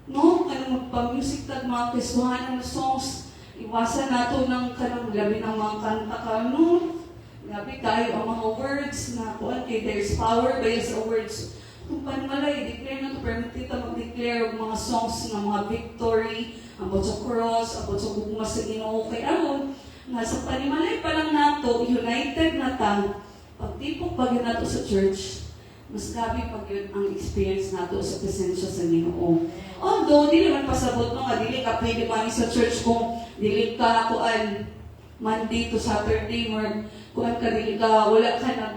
no? Kanang magpa-music tag mga Kristohanan na songs, iwasan nato ng kanang labi ng mga kanta ka, no? Labi tayo ang mga words na kuan kay there's power by sa words. Kung panimalay, declare na to, permitita mag-declare ng mga songs ng mga victory, about sa cross, about sa gugma sa Ginoo kay aron, nga sa panimalay pa lang nato, united na ta, pagtipok pag nato sa church, mas gabi pag yun ang experience nato sa presensya sa Ginoo. Although, dili man pasabot no, nga dili ka pwede mani sa church kung dili ka kuan Monday to Saturday, or kuan ka dili ka, wala ka na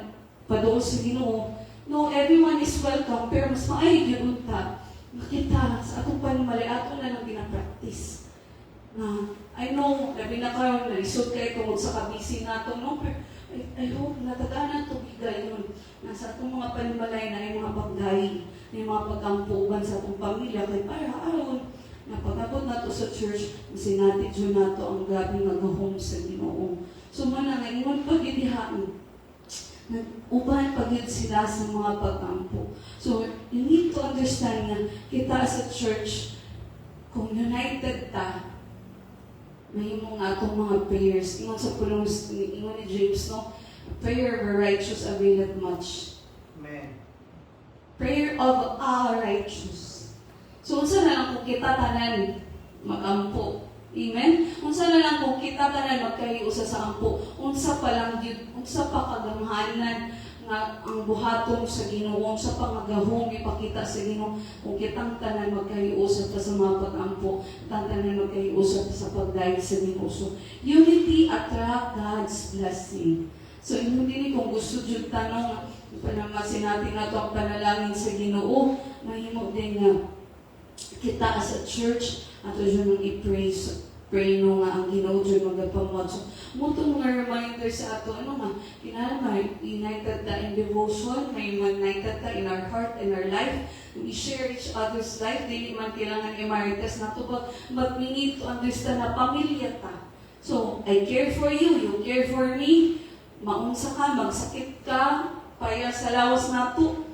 padoon sa Ginoo. No, everyone is welcome, pero mas maayig yun ta. Makita sa atong panimalay, ato na lang gina-practice. I know, labi na kayo, nalisod kayo tungkol sa kabisi nato, no? Pero I hope nataganan ito bigay yun. Nasa itong mga panimalay na yung mga pagdaig, yung mga pagkampuban sa itong pamilya, kaya para aron, napagabot na ito sa church, sinatid yun na ito ang gabi mag-home sa Ginoo. So mana nga, ingon pagidihaan, uban pagid sila sa mga pagkampo. So, you need to understand na kita sa church, kung united ta, mahimo nga atong mga prayers. Ingon sa pulong, ingon ni James, no? Prayer of a righteous availeth much. Amen. Prayer of a righteous. So, unsa na lang kung kita tanan magampo. Amen? Unsa na lang kung kita tanan magkahiusa sa ampo. Unsa pa lang yun, unsa pa kagamhanan nga ang buhaton sa Ginoo, unsa pa nga gahom ipakita sa Ginoo kung kitang tanan magkahiusa pa sa mga pag-ampo, tanan magkahiusa pa sa pagdayeg sa Ginoo. So, unity attract God's blessing. So, hindi kung gusto jud tanong panamasin natin na ito ang panalangin sa Ginoo, mahimo din nga kita as a church ato dyan nang i-pray pray no nga ang Ginoo dyan magapamod. So, mutong mga reminder sa ato, ano nga, kinala may united ta in devotion, may united ta in our heart and our life, we share each other's life, dili man kailangan i-marites na ito, but we need to understand na pamilya ta. So, I care for you, you care for me, maunsa ka, magsakit ka, paya sa lawas nato,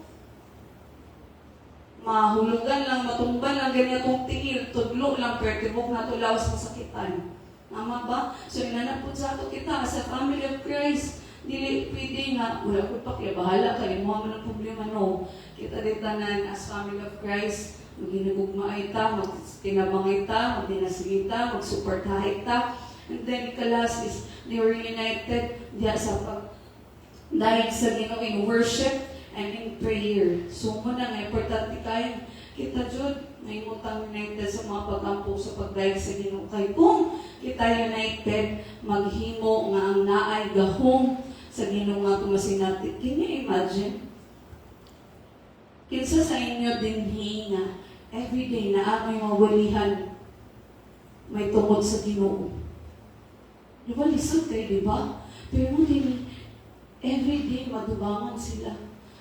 mahulugan lang, matumban lang, ganyan itong tingil, tudlo lang, pertibok na ito, lawas masakitan. Tama ba? So, inanapod sa ato kita, as a family of Christ, dili pwede nga, wala ko pa, kaya bahala ka, mo man ang problema, no. Kita din tanan, as family of Christ, maginagugmaay ta, magtinabangay ta, magdinasigita, magsuportahay ta. And then, ikalas is, they were united, diya sa dahil sa Ginoo in worship and in prayer. So, muna nga, importante kayo. Kita dyan, may mutang united sa mga pag-ampo sa pagdahil sa Ginoo. Kaya kung kita united, maghimo nga ang naay gahong sa Ginoo nga tumasin natin. Can you imagine? Kinsa sa inyo din nga, everyday na amay mawalihan, may tungod sa Ginoo. Di ba, lisod kayo, di ba? Pero din, everyday madubangan sila.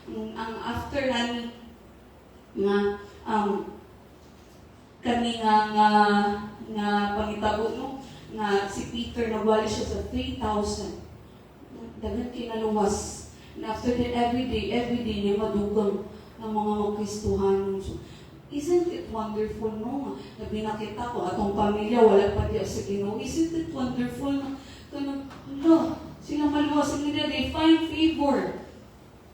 Ang after nani nga kami nga pangitabo no nga si Peter nagwali siya sa 3,000 dagan kinaluwas and after that everyday niya madugang ng mga Kristohanon. So, isn't it wonderful no na binakita ko atong pamilya wala pa diya sa Ginoo. Isn't it wonderful na sila maluwas nila, they find favor.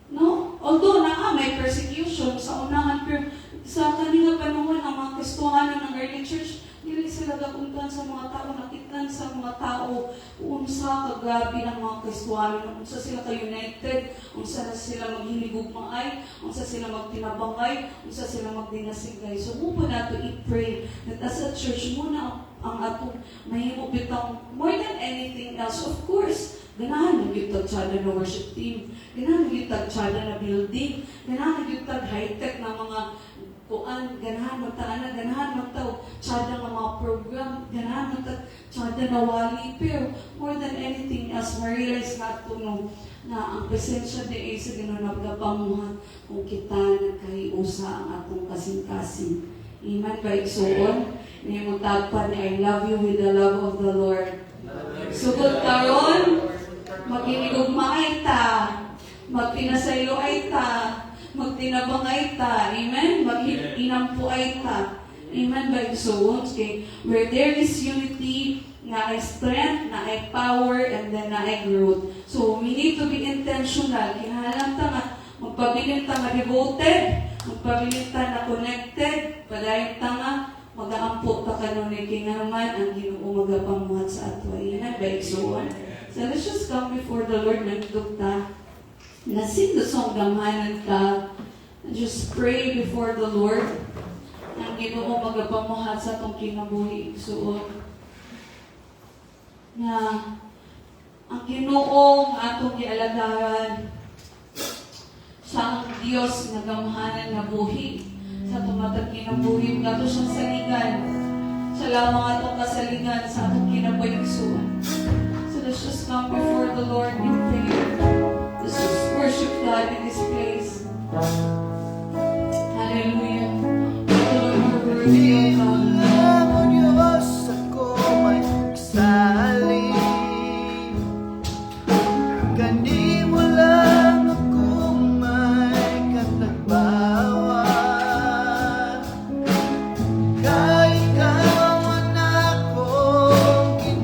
No? Although may persecution sa unahan, pero sa kanina panahon, ang mga Kristohanon ng early church, dili sila gapuntan sa mga tao, nakitan sa mga tao, unsa kagabi ng mga Kristohanon, unsa sila ka-united, unsa sila maghiligugmaay, unsa sila magtinabangay, unsa sila magdinasigay. So, muna nato i-pray that as a church, muna ang atong mahimo bitang more than anything else. Of course, ganahan mo yung tagtsada na worship team, ganahan mo yung tagtsada na building, ganahan mo yung high-tech na mga kuan, ganahan mo taana, ganahan mo tsada ng mga program, ganahan mo tsada na wali. Pero more than anything else, ma-realize nato no, na ang presensya ni sa Ginoo nagkapamuhan kung kita nagkahiusa ang atong kasing-kasing. Iman ba igsuon? Ni mo tagpan ni I love you with the love of the Lord. Sugod karon, maghinigugmaay ta, magpinasayloay ta, magtinabangay ta, amen? Mag-inampuay ta, amen? By so, okay, where there is unity, na ay strength, na ay power, and then na ay growth. So, we need to be intentional. Kinahalang ta nga, magpabilin ta nga devoted, magpabilin ta na connected, padayon ta nga, mag-aampo ta kanon ni kingaman ang Ginoo magapamuhat sa ato. Amen? By so, so let's just come before the Lord, nagdugta. Nasing the song gamanan ka. Just pray before the Lord. Ang Ginoo magapamuhat sa atong kinabuhi igsuon. Na ang Ginoo atong gialagaran sa ang Dios nga gamahanan nga buhi sa tumatag kinabuhi kato siyang saligan. Sa lamang atong kasaligan sa atong kinabuhi igsuon. Let's just come before the Lord in prayer. Let's just worship God in this place. Hallelujah. Lord, you're worthy, O God. Ang Diyos ako may pagsali. Kani mo lang ako may katagbawan. Kahit ikaw ang akong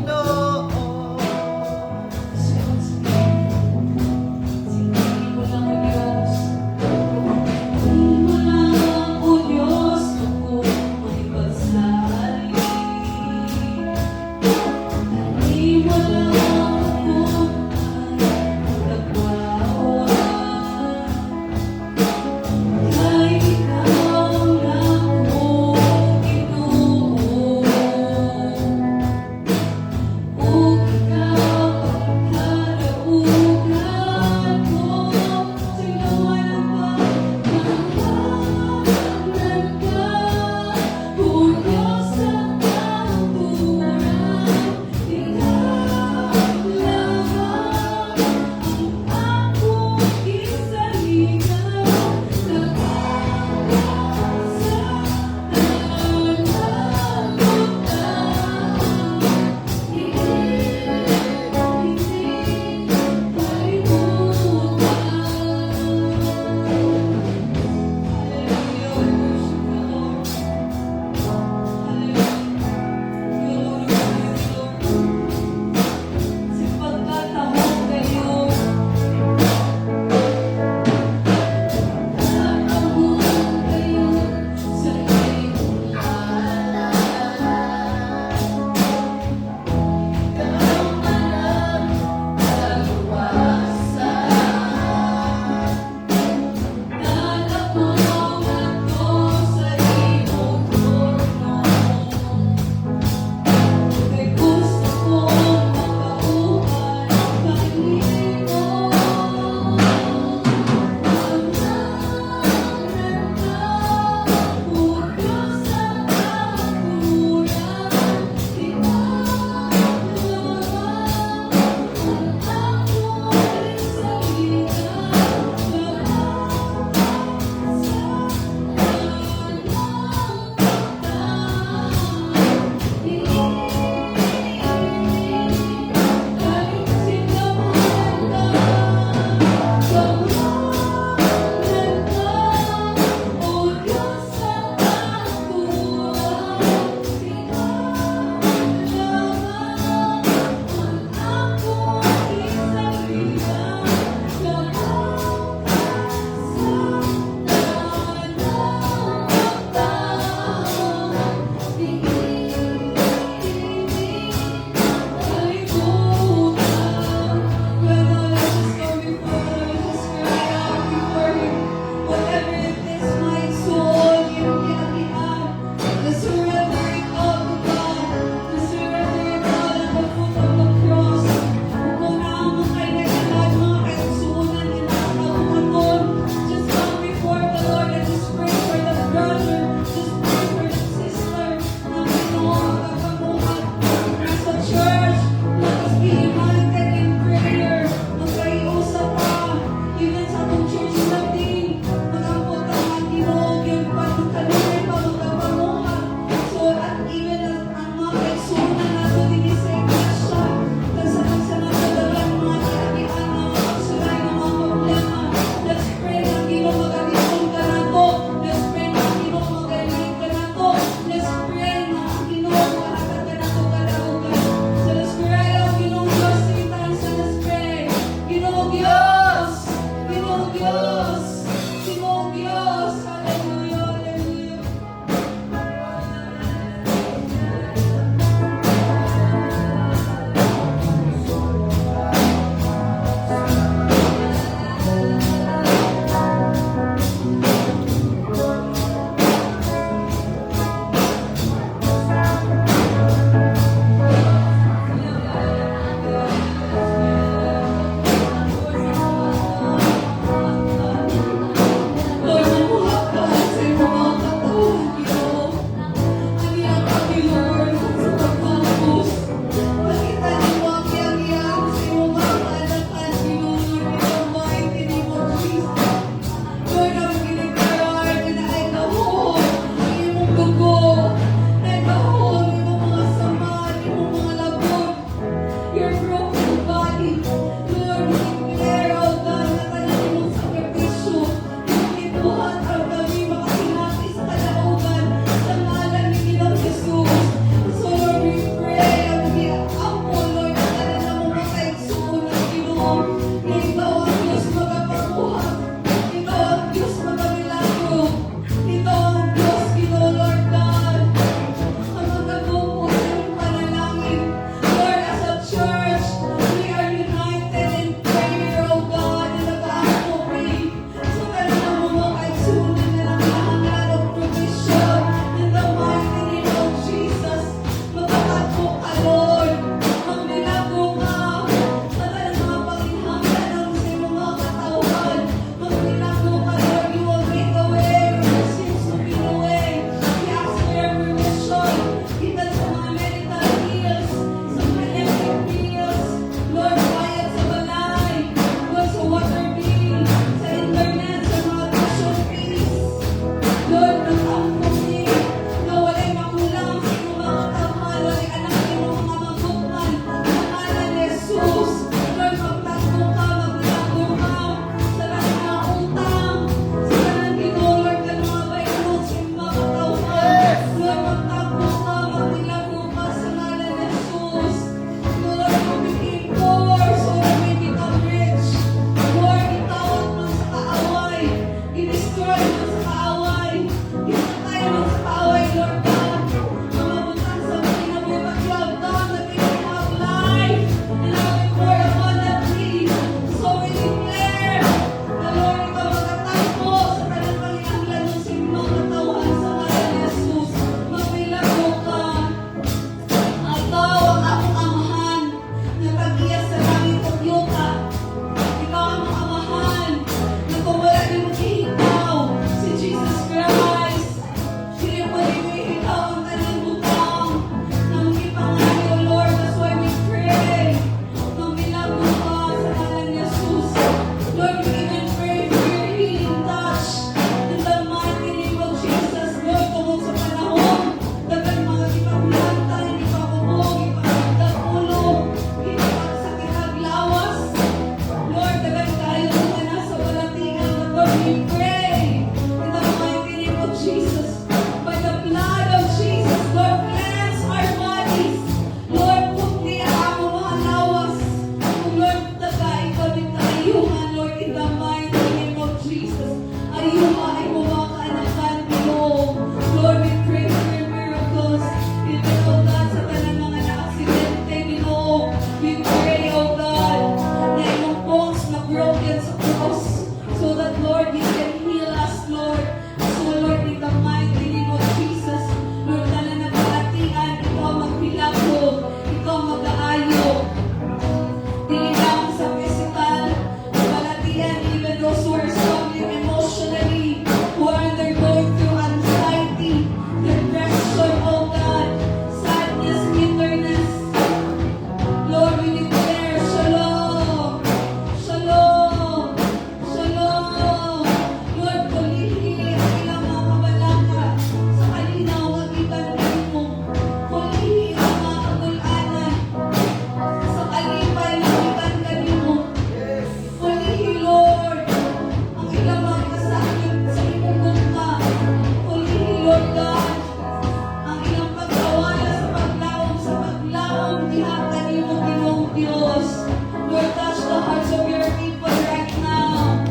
Diyos. Lord, touch the hearts of your people right now.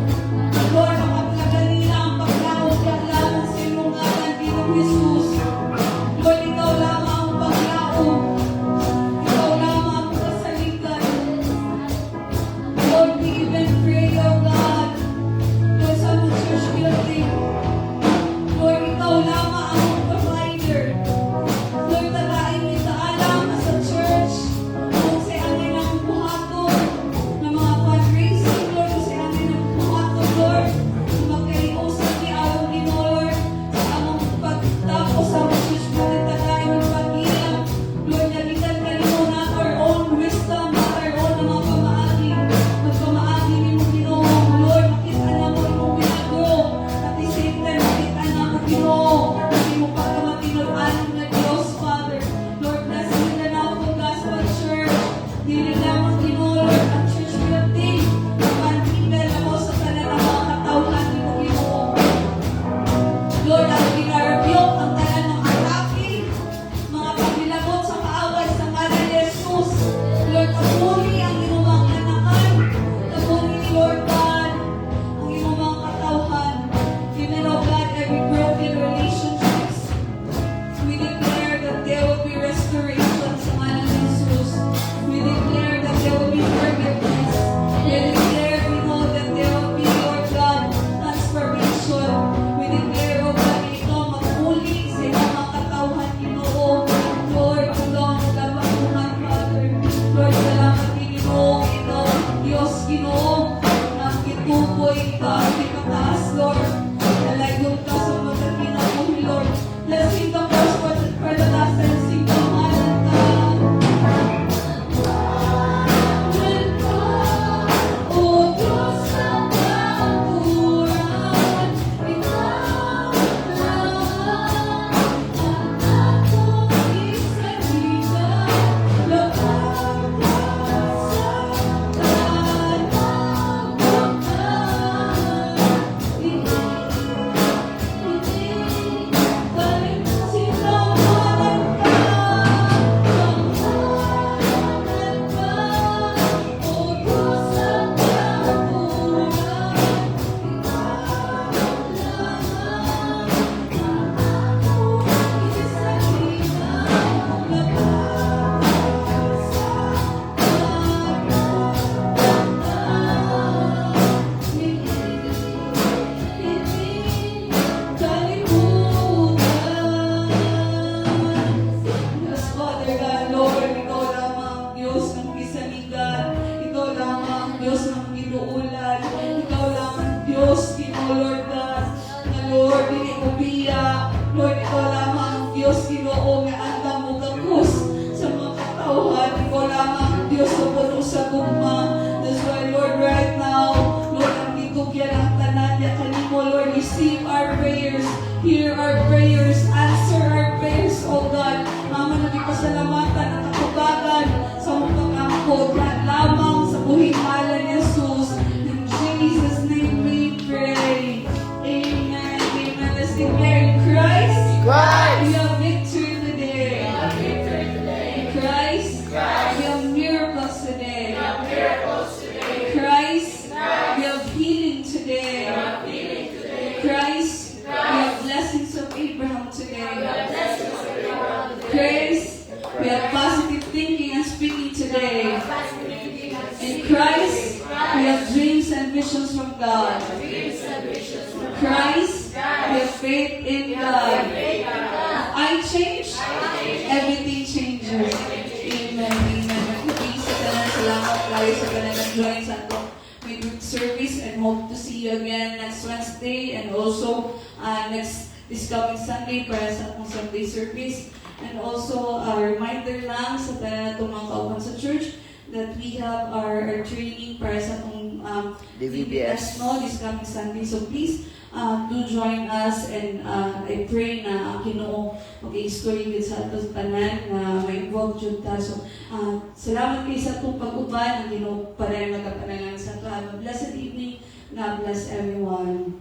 Lord, mapaglagan nila ang paglaot at lamang sa iyong ngalan, Ginoong Jesus. Lord, ikaw lamang ang paglaot. Ikaw lamang ang kasaligan. Lord, we even pray, oh God, Lord, sa mga church building. Lord, ikaw lamang ang provider. Lord, talain may taalam sa church. Kung sa amin ang buhaton ng mga fundraising, Lord, kung sa amin ang buhaton, Lord, magkaiusan ni Araw ni Lord, sa among pagtapos sa mga church building, talain ng pag-ilang. Lord, nagitan ka rin mo na our own wisdom, our own mga pamaagi. Magpamaagi ni mo Ginoo. Lord, makita na mo yung pinagro. At the same time, makita na mo Ginoo. Hindi mo pagkamatinulaan na Diyos, Father. Lord, bless mo na na ako gospel church. Dili lamang Ginoo, Lord, ang church building. Pag-email ako sa tanan ng mga katawhan ni mo Ginoo. Lord, ang ginarabiyok ang tanan ng atake, mga pagbilagot sa kaaway sa ngalan ni Jesus. Lord, pagmuli ang inumang anakan. Pagmuli, Lord God, ang inumang katawhan. Even, oh God, every broken relationships. We declare that there will be restoration sa ngalan ni Jesus. We declare that there will be forgiveness. We declare, we know that there will be, Lord God, transformation. We declare, oh God, na ikaw magmuli sa iyong mga katawhan, Ginoo. Lord, ikaw ang naglabakuhan, Father. Lord, salamat ni Ginoo, ikaw, Diyos, Ginoo, na kitukoy ka, ikataas, Lord. Nalayon ka sa mga Ginoo, Lord. Let's sing the first word for the last and sing the ngalan ka. O Diyos ng pagkuran, ikaw lamang ang akong isagitan. Lahat ka sa tanan ng bukal. Hindi kahit sinamanan ka, samanan ka. O Diyos ng pagkuran, ikaw lamang ang akong isagitan. Lahat sa Yes, Father God, Lord, ikaw lamang Diyos ng kisaligan. Ikaw lamang Diyos ng ginuulan. Ikaw lamang Diyos, Ginoo, Lord God, na Lord, hindi ko biya. Lord, ikaw lamang Diyos, Ginoo, nga andam mo gagos sa mga katawhan. Ikaw lamang Diyos sa puno sa gugma. That's why, Lord, right now, Lord, ang gitugyan ang tanan niya kanimo, Lord, receive our prayers, hear our prayers, answer our prayers, oh God. Mama, nagpasalamatan at katubagan sa mga pag-angkot lahat lamang sa buhing ngalan ni Jesus. In Jesus' name we pray. Amen. Amen. Let's declare in Christ. We have victory today. In Christ. We have miracles today. Christ. We have healing today. Christ. We have blessings of Abraham today. Christ. We have positive thinking and speaking today. In Christ, we have dreams and visions from God. Christ, we have faith in God. I change, everything changes. Amen. Amen. Peace sa tanan. Salamat kayo sa kanilang join sa atong midweek service and hope to see you again next Wednesday and also this coming Sunday para sa atong Sunday service. And also, a reminder lang sa tanan itong mga kauban sa church that we have our training para sa itong DBS this coming Sunday. So please do join us and I pray na ang Ginoo mag-i-story sa atong tanan na may involved jud ta. So salamat kayo sa itong pag-uban. Ang Ginoo para magkapanangan sa ito. Have a blessed evening. God bless everyone.